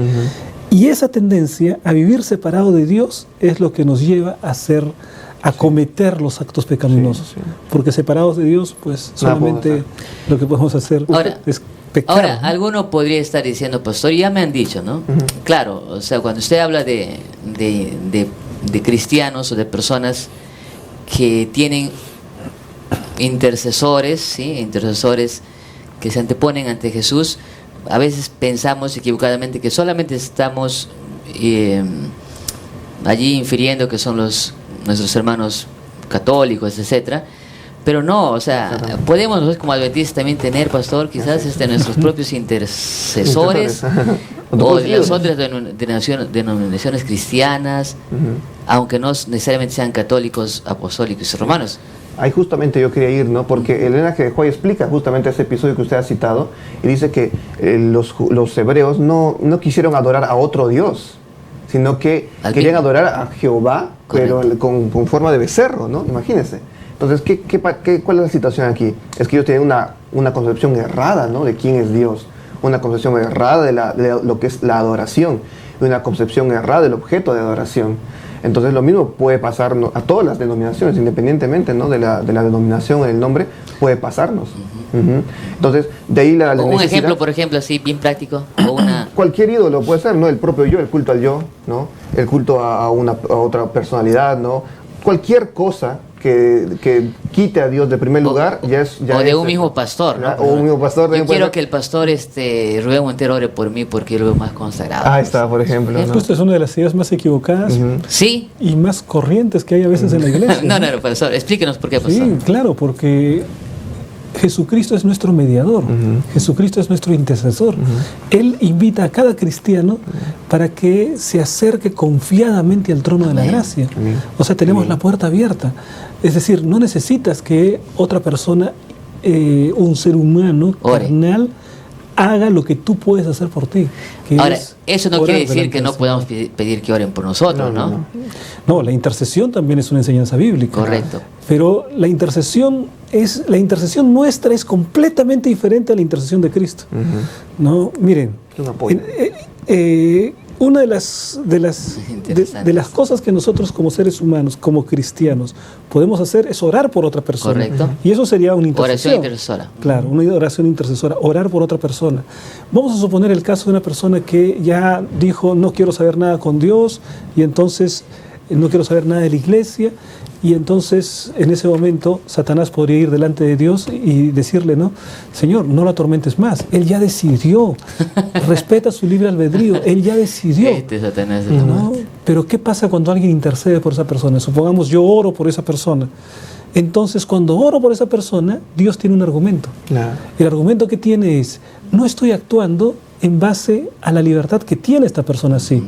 Y esa tendencia a vivir separado de Dios es lo que nos lleva a cometer los actos pecaminosos. Porque separados de Dios, pues solamente lo que podemos hacer es pecar. Ahora, alguno podría estar diciendo, pastor, ya me han dicho, ¿no? Claro, o sea, cuando usted habla de cristianos o de personas que tienen intercesores, ¿sí? Intercesores que se anteponen ante Jesús, a veces pensamos equivocadamente que solamente estamos allí infiriendo que son nuestros hermanos católicos, etcétera, pero no, o sea, podemos nosotros como adventistas también tener, pastor, quizás nuestros propios intercesores o de las otras denominaciones cristianas, aunque no necesariamente sean católicos, apostólicos y romanos. Ahí justamente yo quería ir, ¿no? Porque Elena G. de White explica justamente ese episodio que usted ha citado y dice que los hebreos no quisieron adorar a otro Dios, sino que querían adorar a Jehová, pero con forma de becerro, ¿no? Imagínense. Entonces, ¿cuál es la situación aquí? Es que ellos tienen una concepción errada, ¿no? De quién es Dios, una concepción errada de lo que es la adoración, y una concepción errada del objeto de adoración. Entonces lo mismo puede pasar a todas las denominaciones, independientemente, ¿no? de la denominación, el nombre, puede pasarnos. Entonces, de ahí la un necesidad. ejemplo, por ejemplo, así bien práctico. Cualquier ídolo puede ser, ¿no? El propio yo, el culto al yo, ¿no? El culto a otra personalidad, ¿no? Cualquier cosa que quite a Dios de primer lugar, o de un mismo pastor, ¿no? O un mismo pastor. Yo quiero que el pastor Rubén Montero ore por mí porque yo lo veo más consagrado. Ahí está, por ejemplo. ¿no? Esto es una de las ideas más equivocadas sí y más corrientes que hay a veces en la iglesia. no, pastor, explíquenos por qué, pastor. Sí, claro, porque Jesucristo es nuestro mediador, Jesucristo es nuestro intercesor. Él invita a cada cristiano para que se acerque confiadamente al trono de la gracia. O sea, tenemos la puerta abierta. Es decir, no necesitas que otra persona, un ser humano carnal, haga lo que tú puedes hacer por ti. Ahora, eso no quiere decir que no podamos pedir que oren por nosotros, ¿no? No, la intercesión también es una enseñanza bíblica. Correcto. Pero la intercesión nuestra es completamente diferente a la intercesión de Cristo. ¿No? Miren, una de las cosas que nosotros como seres humanos, como cristianos, podemos hacer es orar por otra persona. Correcto. Y eso sería una intercesión. Oración intercesora. Claro, una oración intercesora, orar por otra persona. Vamos a suponer el caso de una persona que ya dijo, no quiero saber nada con Dios, y entonces no quiero saber nada de la iglesia, y entonces en ese momento Satanás podría ir delante de Dios y decirle, no, Señor, no lo atormentes más, Él ya decidió, respeta su libre albedrío, Él ya decidió. Satanás es ¿No? Pero ¿qué pasa cuando alguien intercede por esa persona? Supongamos yo oro por esa persona. Entonces cuando oro por esa persona, Dios tiene un argumento. El argumento que tiene es, no estoy actuando en base a la libertad que tiene esta persona, sí.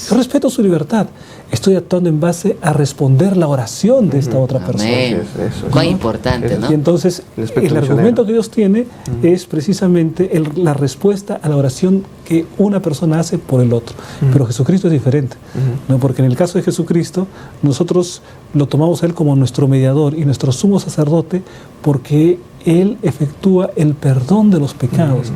Yo respeto su libertad. Estoy actuando en base a responder la oración de esta otra persona. Cuán importante, ¿no? Y entonces el argumento que Dios tiene es precisamente la respuesta a la oración que una persona hace por el otro. Pero Jesucristo es diferente, ¿no? Porque en el caso de Jesucristo, nosotros lo tomamos a Él como nuestro mediador y nuestro sumo sacerdote, porque Él efectúa el perdón de los pecados,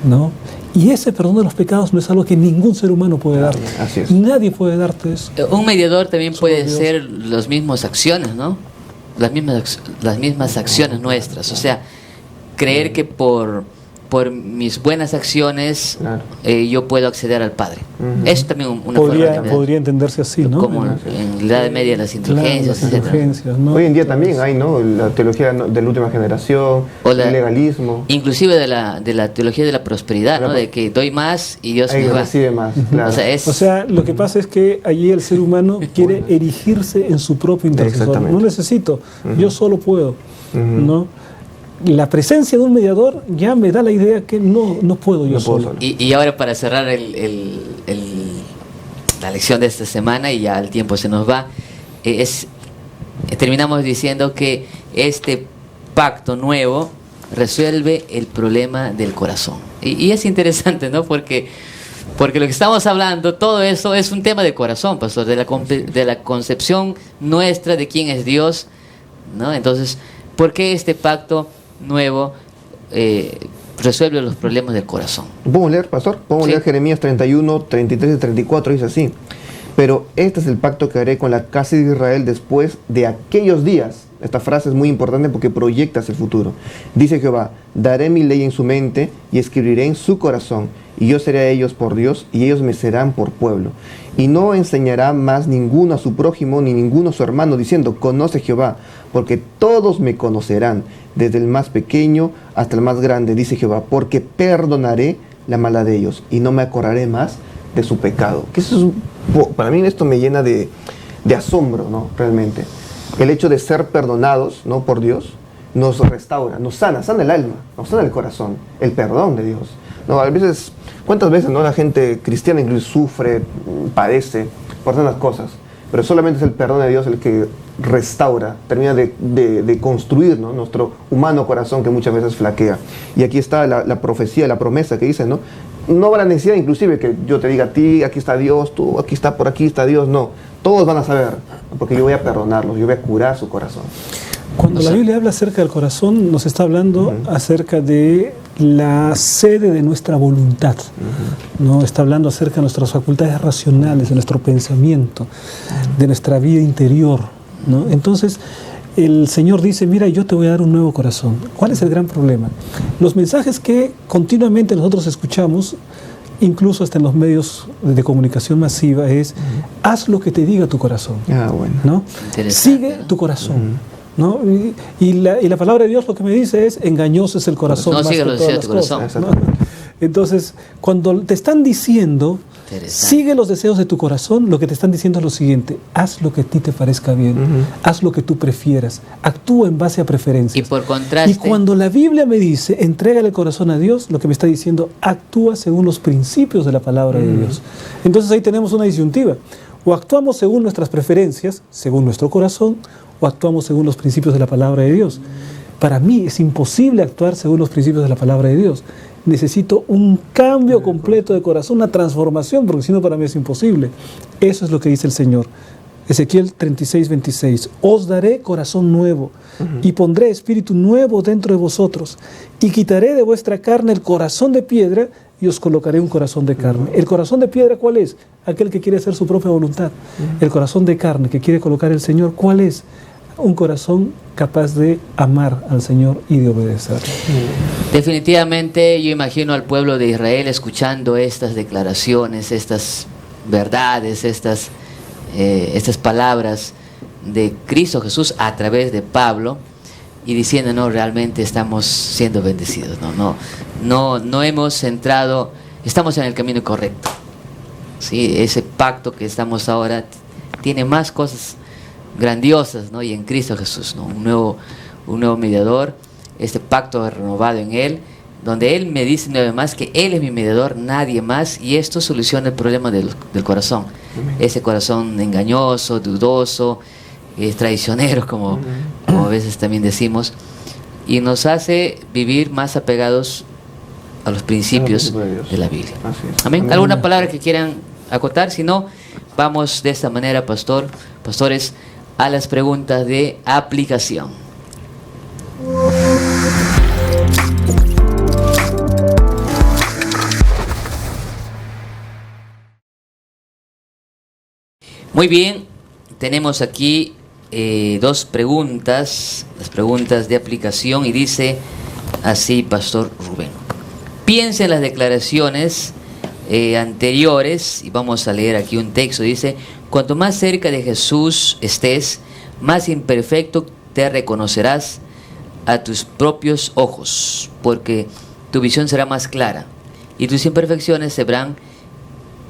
¿no? Y ese perdón de los pecados no es algo que ningún ser humano puede darte. Así es. Nadie puede darte eso. Un mediador también puede ser las mismas acciones, ¿no? Las mismas acciones nuestras. O sea, creer que por mis buenas acciones yo puedo acceder al Padre. Es también una podría entenderse así, ¿no? Como en la Edad Media, las indulgencias, indulgencias, ¿no? Hoy en día también hay, ¿no? La teología de la última generación, el legalismo. Inclusive de la teología de la prosperidad, ¿no? De que doy más y Dios me recibe más. Claro. O sea, lo que pasa es que allí el ser humano quiere erigirse en su propio intercesor. No necesito, yo solo puedo, ¿no? La presencia de un mediador ya me da la idea que no puedo yo solo. Y ahora, para cerrar la lección de esta semana, y ya el tiempo se nos va, terminamos diciendo que este pacto nuevo resuelve el problema del corazón. Y es interesante, ¿no? Porque lo que estamos hablando, todo eso es un tema de corazón, pastor, de la concepción nuestra de quién es Dios, ¿no? Entonces, ¿por qué este pacto nuevo resuelve los problemas del corazón? ¿Podemos leer, pastor? Podemos leer Jeremías 31, 33 y 34, dice así: pero este es el pacto que haré con la casa de Israel después de aquellos días. Esta frase es muy importante porque proyecta hacia el futuro. Dice Jehová: daré mi ley en su mente y escribiré en su corazón, y yo seré a ellos por Dios, y ellos me serán por pueblo. Y no enseñará más ninguno a su prójimo, ni ninguno a su hermano, diciendo: conoce Jehová, porque todos me conocerán, desde el más pequeño hasta el más grande, dice Jehová, porque perdonaré la maldad de ellos, y no me acordaré más de su pecado. Que eso para mí esto me llena de asombro, ¿no? Realmente. El hecho de ser perdonados, ¿no? Por Dios, nos restaura, nos sana el alma, nos sana el corazón, el perdón de Dios. No, a veces, ¿cuántas veces, no, la gente cristiana incluso sufre, padece por tantas cosas? Pero solamente es el perdón de Dios el que restaura, termina de construir, ¿no? Nuestro humano corazón, que muchas veces flaquea. Y aquí está la profecía, la promesa que dice, ¿no? No habrá necesidad inclusive que yo te diga a ti, aquí está Dios, tú, por aquí está Dios. No, todos van a saber, porque yo voy a perdonarlos, yo voy a curar su corazón. Cuando la Biblia habla acerca del corazón, nos está hablando acerca de la sede de nuestra voluntad, ¿no? Está hablando acerca de nuestras facultades racionales, de nuestro pensamiento, de nuestra vida interior, ¿no? Entonces, el Señor dice: mira, yo te voy a dar un nuevo corazón. ¿Cuál es el gran problema? Los mensajes que continuamente nosotros escuchamos, incluso hasta en los medios de comunicación masiva, es: haz lo que te diga tu corazón, ¿no? Sigue tu corazón. ¿No? Y la palabra de Dios lo que me dice es: engañoso es el corazón, más que todas las cosas, ¿no? Entonces, cuando te están diciendo Interesante. Sigue los deseos de tu corazón. Lo que te están diciendo es lo siguiente: haz lo que a ti te parezca bien, haz lo que tú prefieras, actúa en base a preferencias. Y por contraste, Y cuando la Biblia me dice, entrégale el corazón a Dios, lo que me está diciendo, actúa según los principios de la palabra de Dios. Entonces ahí tenemos una disyuntiva. O actuamos según nuestras preferencias, según nuestro corazón, o actuamos según los principios de la palabra de Dios. Para mí es imposible actuar según los principios de la palabra de Dios. Necesito un cambio completo de corazón, una transformación, porque si no para mí es imposible. Eso es lo que dice el Señor. Ezequiel 36:26. Os daré corazón nuevo y pondré espíritu nuevo dentro de vosotros y quitaré de vuestra carne el corazón de piedra y os colocaré un corazón de carne. ¿El corazón de piedra cuál es? Aquel que quiere hacer su propia voluntad. El corazón de carne que quiere colocar el Señor, ¿cuál es? Un corazón capaz de amar al Señor y de obedecer. definitivamente yo imagino al pueblo de Israel escuchando estas declaraciones, estas verdades, estas palabras de Cristo Jesús a través de Pablo, y diciendo, no, realmente estamos siendo bendecidos, no hemos entrado, estamos en el camino correcto. ¿Sí? Ese pacto que estamos ahora tiene más cosas grandiosas, ¿no? Y en Cristo Jesús, ¿no? Un nuevo mediador, este pacto renovado en Él, donde Él me dice una vez más que Él es mi mediador, nadie más, y esto soluciona el problema del corazón. Ese corazón engañoso, dudoso, traicionero, como a veces también decimos, y nos hace vivir más apegados a los principios de la Biblia. Amén. ¿Alguna palabra que quieran acotar? Si no, vamos de esta manera, pastores, a las preguntas de aplicación. Muy bien, tenemos aquí dos preguntas, las preguntas de aplicación, y dice así, Pastor Rubén. Piensa en las declaraciones anteriores, y vamos a leer aquí un texto. Dice: cuanto más cerca de Jesús estés, más imperfecto te reconocerás a tus propios ojos, porque tu visión será más clara y tus imperfecciones se verán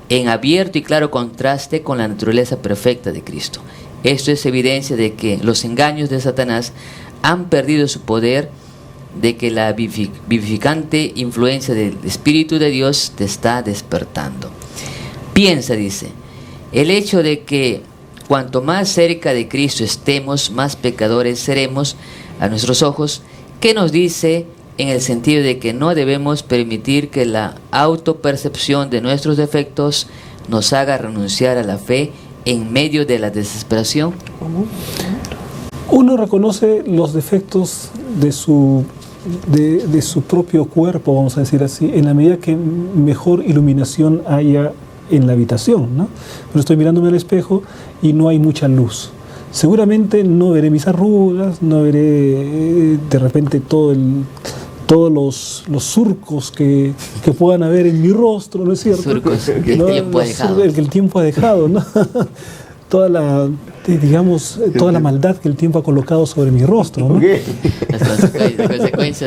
en abierto y claro contraste con la naturaleza perfecta de Cristo. Esto es evidencia de que los engaños de Satanás han perdido su poder, de que la vivificante influencia del Espíritu de Dios te está despertando. Piensa, dice, el hecho de que cuanto más cerca de Cristo estemos, más pecadores seremos a nuestros ojos, ¿qué nos dice en el sentido de que no debemos permitir que la autopercepción de nuestros defectos nos haga renunciar a la fe en medio de la desesperación? Uno reconoce los defectos de su propio cuerpo, vamos a decir así, en la medida que mejor iluminación haya en la habitación, ¿no? Pero estoy mirándome al espejo y no hay mucha luz. Seguramente no veré mis arrugas, no veré de repente todos los surcos que puedan haber en mi rostro, ¿no es cierto? Surcos que ¿no? el tiempo ha dejado. El que el tiempo ha dejado, ¿no? Toda la maldad que el tiempo ha colocado sobre mi rostro, ¿no?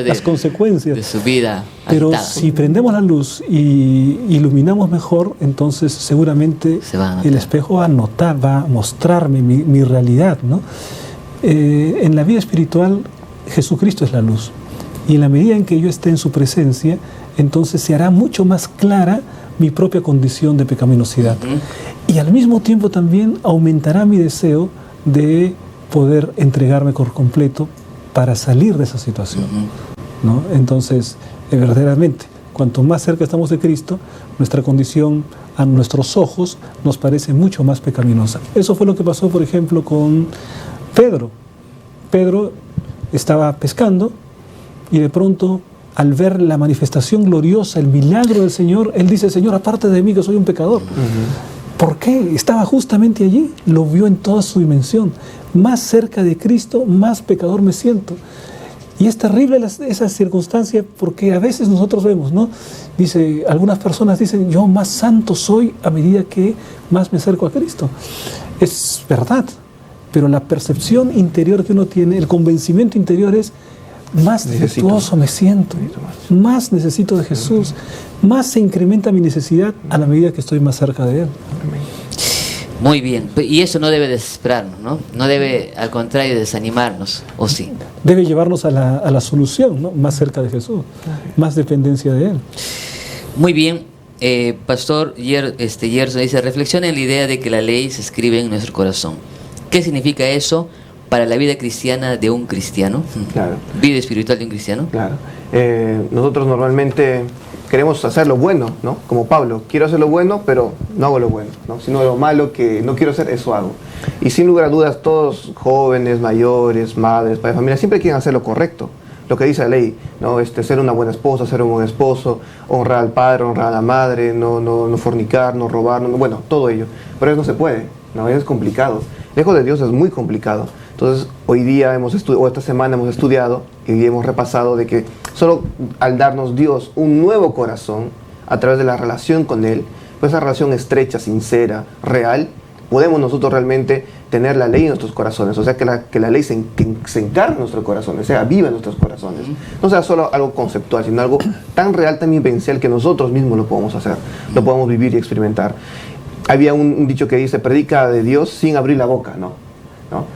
Las consecuencias de su vida Pero agitada. si prendemos la luz y iluminamos mejor, entonces seguramente el espejo va a mostrarme mi realidad, ¿no? En la vida espiritual, Jesucristo es la luz. Y en la medida en que yo esté en su presencia, entonces se hará mucho más clara mi propia condición de pecaminosidad. Y al mismo tiempo también aumentará mi deseo de poder entregarme por completo para salir de esa situación, ¿no? Entonces, verdaderamente, cuanto más cerca estamos de Cristo, nuestra condición a nuestros ojos nos parece mucho más pecaminosa. Eso fue lo que pasó, por ejemplo, con Pedro. Pedro estaba pescando y de pronto, al ver la manifestación gloriosa, el milagro del Señor, él dice: Señor, aparte de mí que soy un pecador. ¿Por qué? Estaba justamente allí, lo vio en toda su dimensión. Más cerca de Cristo, más pecador me siento. Y es terrible esa circunstancia, porque a veces nosotros vemos, ¿no? Dice, algunas personas dicen: yo más santo soy a medida que más me acerco a Cristo. Es verdad, pero la percepción interior que uno tiene, el convencimiento interior es: más defectuoso me siento, más necesito de Jesús, más se incrementa mi necesidad a la medida que estoy más cerca de Él. Muy bien, y eso no debe desesperarnos, ¿no? No debe, al contrario, desanimarnos, ¿o sí? Debe llevarnos a la solución, ¿no? Más cerca de Jesús, más dependencia de Él. Muy bien, Pastor Gerson dice, reflexiona en la idea de que la ley se escribe en nuestro corazón. ¿Qué significa eso para la vida cristiana de un cristiano? Claro. Vida espiritual de un cristiano. Claro. Nosotros normalmente queremos hacer lo bueno, ¿no? Como Pablo, quiero hacer lo bueno, pero no hago lo bueno, ¿no? Sino lo malo que no quiero hacer, eso hago. Y sin lugar a dudas, todos jóvenes, mayores, madres, padres de familia, siempre quieren hacer lo correcto, lo que dice la ley, ¿no? Ser una buena esposa, ser un buen esposo, honrar al padre, honrar a la madre, no fornicar, no robar, bueno, todo ello. Pero eso no se puede, ¿no? Es complicado. Lejos de Dios es muy complicado. Entonces, hoy día o esta semana hemos estudiado y hemos repasado de que solo al darnos Dios un nuevo corazón a través de la relación con Él, pues esa relación estrecha, sincera, real, podemos nosotros realmente tener la ley en nuestros corazones. O sea, que la ley se encarne en nuestros corazones, sea viva en nuestros corazones. No sea solo algo conceptual, sino algo tan real, tan vivencial que nosotros mismos lo podemos hacer, lo podemos vivir y experimentar. Había un dicho que dice, predica de Dios sin abrir la boca, ¿no?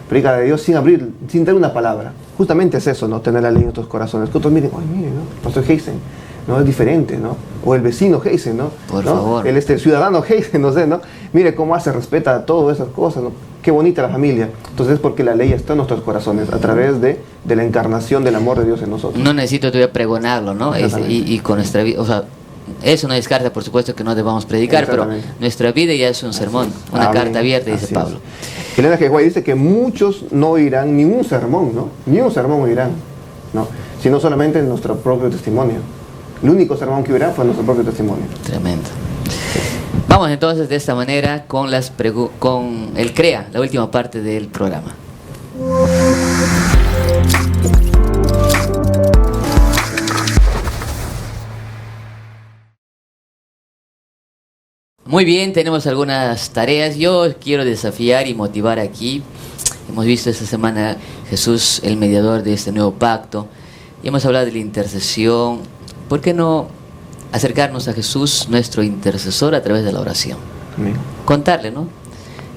Predica de Dios sin dar una palabra. Justamente es eso, ¿no? Tener la ley en nuestros corazones. Que otros miren, ay, miren, ¿no? Pastor Heisen, ¿no? Es diferente, ¿no? O el vecino Heisen, ¿no? Por favor. El ciudadano Heisen, no sé, ¿no? Mire cómo hace, respeta todas esas cosas, ¿no? Qué bonita la familia. Entonces es porque la ley está en nuestros corazones a través de la encarnación del amor de Dios en nosotros. No necesito todavía pregonarlo, ¿no? Y con nuestra vida, o sea, eso no descarta, por supuesto, que no debamos predicar, pero nuestra vida ya es un sermón, una carta abierta, dice Pablo. Elena G. White dice que muchos no oirán ni un sermón, ¿no? Ni un sermón oirán, ¿no? Sino solamente en nuestro propio testimonio. El único sermón que oirán fue nuestro propio testimonio. Tremendo. Vamos entonces de esta manera con el CREA, la última parte del programa. Muy bien, tenemos algunas tareas. Yo quiero desafiar y motivar aquí. Hemos visto esta semana Jesús, el mediador de este nuevo pacto. Y hemos hablado de la intercesión. ¿Por qué no acercarnos a Jesús, nuestro intercesor, a través de la oración? Amén. Contarle, ¿no?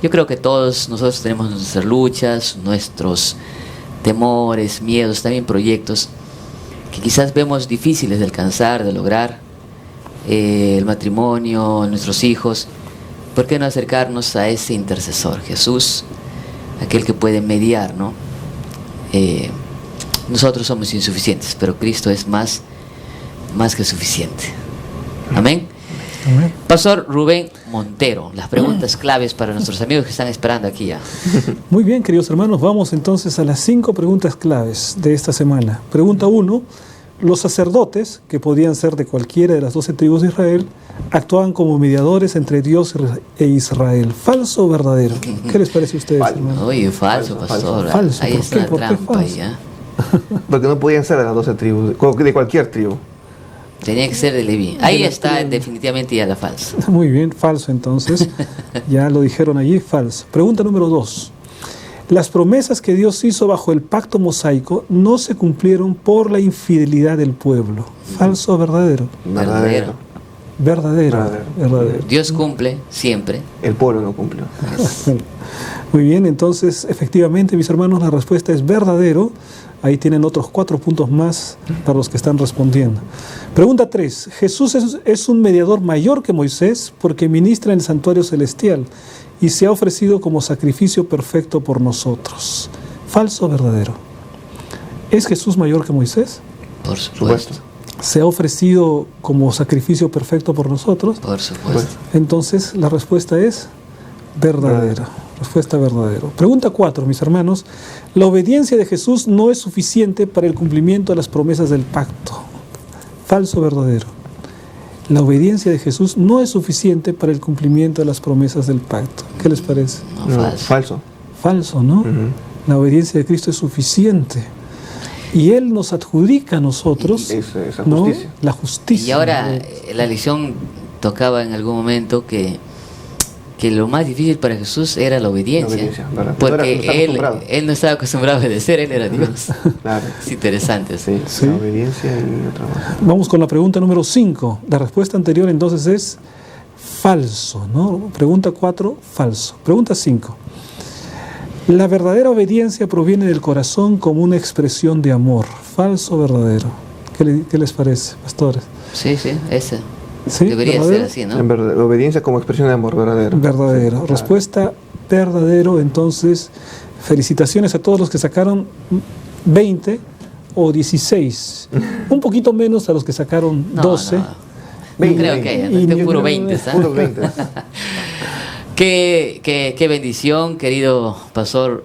Yo creo que todos nosotros tenemos nuestras luchas, nuestros temores, miedos, también proyectos que quizás vemos difíciles de alcanzar, de lograr. El matrimonio, nuestros hijos. ¿Por qué no acercarnos a ese intercesor, Jesús, aquel que puede mediar, ¿no? Nosotros somos insuficientes, pero Cristo es más que suficiente. Amén. Amén. Pastor Rubén Montero, las preguntas claves para nuestros amigos que están esperando aquí ya. Muy bien, queridos hermanos, vamos entonces a las 5 preguntas claves de esta semana. Pregunta 1. Los sacerdotes, que podían ser de cualquiera de las 12 tribus de Israel, actuaban como mediadores entre Dios e Israel. ¿Falso o verdadero? ¿Qué les parece a ustedes, hermanos? Oye, falso, pastor. Falso. Ahí está la ¿Por qué trampa. falso? Ya. Porque no podían ser de las 12 tribus, de cualquier tribu. Tenía que ser de Leví. Ahí está definitivamente ya la falsa. Muy bien, falso entonces. Ya lo dijeron allí, falso. Pregunta número 2. Las promesas que Dios hizo bajo el pacto mosaico no se cumplieron por la infidelidad del pueblo. ¿Falso o verdadero? Verdadero. Verdadero. Dios cumple siempre. El pueblo no cumplió. Muy bien, entonces efectivamente, mis hermanos, la respuesta es verdadero. Ahí tienen otros 4 puntos más para los que están respondiendo. Pregunta 3. Jesús es un mediador mayor que Moisés porque ministra en el santuario celestial y se ha ofrecido como sacrificio perfecto por nosotros. ¿Falso o verdadero? ¿Es Jesús mayor que Moisés? Por supuesto. ¿Se ha ofrecido como sacrificio perfecto por nosotros? Por supuesto. Entonces la respuesta es verdadera. Respuesta verdadera. Pregunta 4, mis hermanos. La obediencia de Jesús no es suficiente para el cumplimiento de las promesas del pacto. ¿Falso o verdadero? La obediencia de Jesús no es suficiente para el cumplimiento de las promesas del pacto. ¿Qué les parece? No, falso. Falso, ¿no? La obediencia de Cristo es suficiente. Y Él nos adjudica a nosotros Esa ¿no? justicia. La justicia. Y ahora la lección tocaba en algún momento que que lo más difícil para Jesús era la obediencia. La obediencia, ¿verdad? Porque No era- él no estaba acostumbrado a obedecer, él era Dios. Claro. Es interesante. Sí, Sí. la obediencia y otra más. Vamos con la pregunta número 5. La respuesta anterior entonces es falso, ¿no? Pregunta 4, falso. Pregunta 5. La verdadera obediencia proviene del corazón como una expresión de amor. ¿Falso o verdadero? ¿Qué les parece, pastores? Sí, ese. ¿Sí? Debería ¿Verdadero? ser así, ¿no? En verdad, obediencia como expresión de amor verdadero. Verdadero. Sí, claro. Respuesta verdadero. Entonces, felicitaciones a todos los que sacaron 20 o 16. Un poquito menos a los que sacaron 12. No 20, creo que y este yo puro creo- 20, ¿sabes? Puro 20. Qué bendición, querido pastor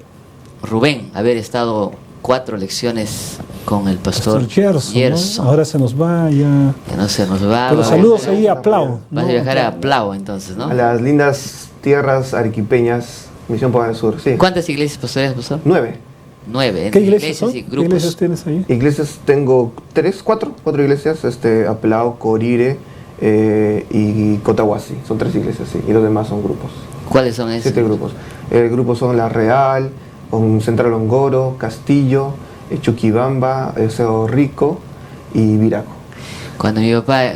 Rubén, haber estado 4 lecciones con el pastor Gerson, ¿no? Gerson. Ahora se nos va ya. Que no se nos va. Pero va- saludos ahí a Plau. Vas a ¿no? viajar a Plau entonces, ¿no? A las lindas tierras arequipeñas, Misión Pampa del Sur, sí. ¿Cuántas iglesias pastoreas, pastor? 9 9. ¿Qué iglesias son? y ¿Qué grupos. iglesias tienes ahí? iglesias, tengo 4 iglesias, Aplao, Corire y Cotahuasi, son 3 iglesias, sí, y los demás son grupos, ¿Cuáles son esos? 7 grupos. Grupos son La Real, Central Ongoro, Castillo, Chuquibamba, Cerro Rico y Viraco. Cuando mi papá,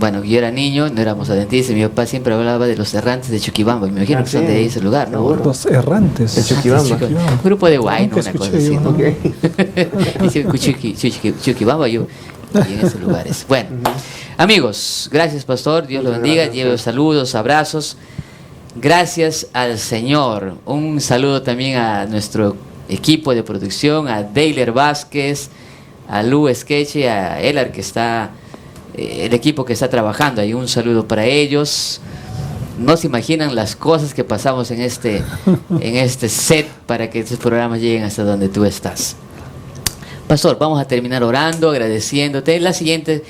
bueno, yo era niño, no éramos adventistas, mi papá siempre hablaba de los errantes de Chuquibamba, me imagino Ah, que son sí, de ese lugar, ¿no? seguro. Los errantes. El Chuquibamba. Un grupo de guay, ¿no? Nunca Una cosa escuché así, yo, ¿no? ¿no? Ok. Dice Chuquibamba, yo y en esos lugares. Bueno, amigos, gracias pastor, Dios lo Muchas bendiga, gracias. lleve saludos, abrazos. Gracias al Señor. Un saludo también a nuestro equipo de producción, a Deiler Vázquez, a Lu Esqueche, a Elar que está, el equipo que está trabajando ahí. Un saludo para ellos. No se imaginan las cosas que pasamos en este set para que estos programas lleguen hasta donde tú estás. Pastor, vamos a terminar orando, agradeciéndote. La siguiente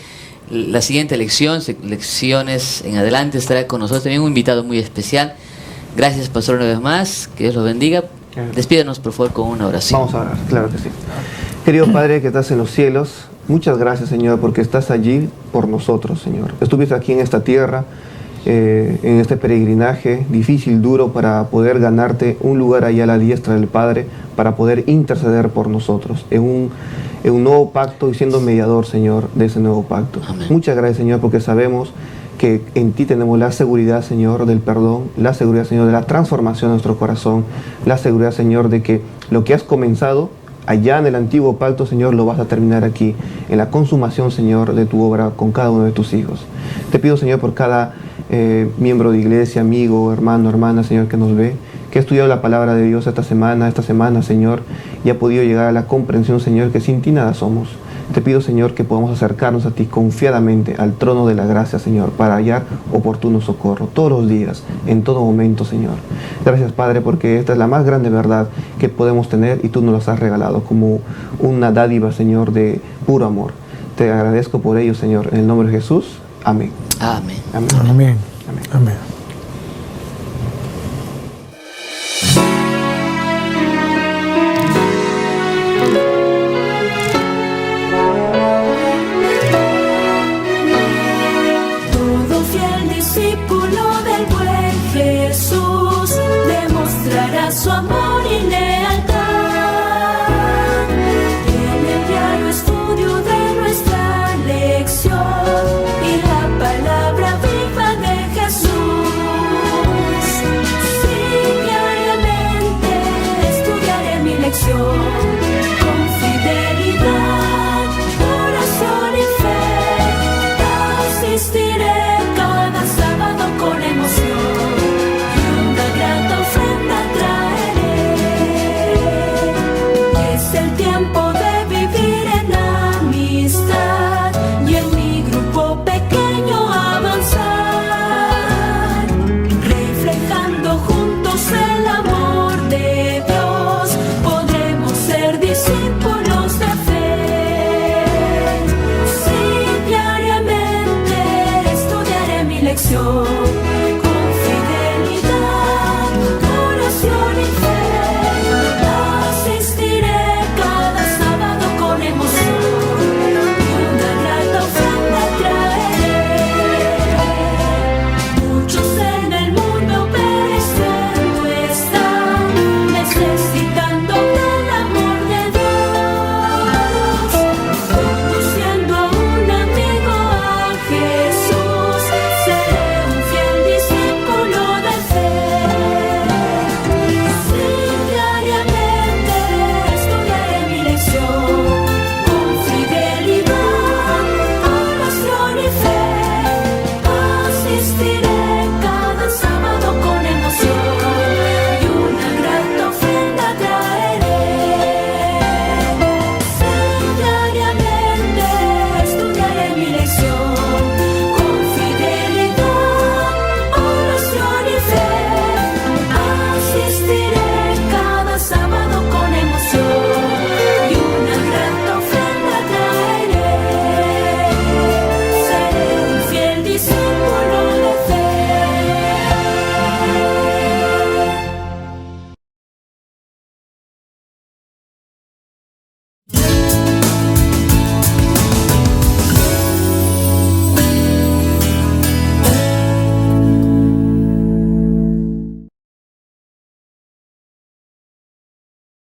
lecciones en adelante estará con nosotros también un invitado muy especial. Gracias, Pastor, una vez más. Que Dios lo bendiga. Despídanos, por favor, con una oración. Vamos a orar, claro que sí. Querido Padre que estás en los cielos, muchas gracias, Señor, porque estás allí por nosotros, Señor. Estuviste aquí en esta tierra, en este peregrinaje difícil, duro, para poder ganarte un lugar allá a la diestra del Padre, para poder interceder por nosotros en un nuevo pacto y siendo mediador, Señor, de ese nuevo pacto. Amén. Muchas gracias, Señor, porque sabemos que en ti tenemos la seguridad, Señor, del perdón, la seguridad, Señor, de la transformación de nuestro corazón, la seguridad, Señor, de que lo que has comenzado allá en el antiguo pacto, Señor, lo vas a terminar aquí, en la consumación, Señor, de tu obra con cada uno de tus hijos. Te pido, Señor, por cada miembro de iglesia, amigo, hermano, hermana, Señor, que nos ve, que ha estudiado la palabra de Dios esta semana, Señor, y ha podido llegar a la comprensión, Señor, que sin ti nada somos. Te pido, Señor, que podamos acercarnos a ti confiadamente al trono de la gracia, Señor, para hallar oportuno socorro todos los días, en todo momento, Señor. Gracias, Padre, porque esta es la más grande verdad que podemos tener y tú nos las has regalado como una dádiva, Señor, de puro amor. Te agradezco por ello, Señor, en el nombre de Jesús. Amén. Amén. Amén. Amén. Amén. Amén.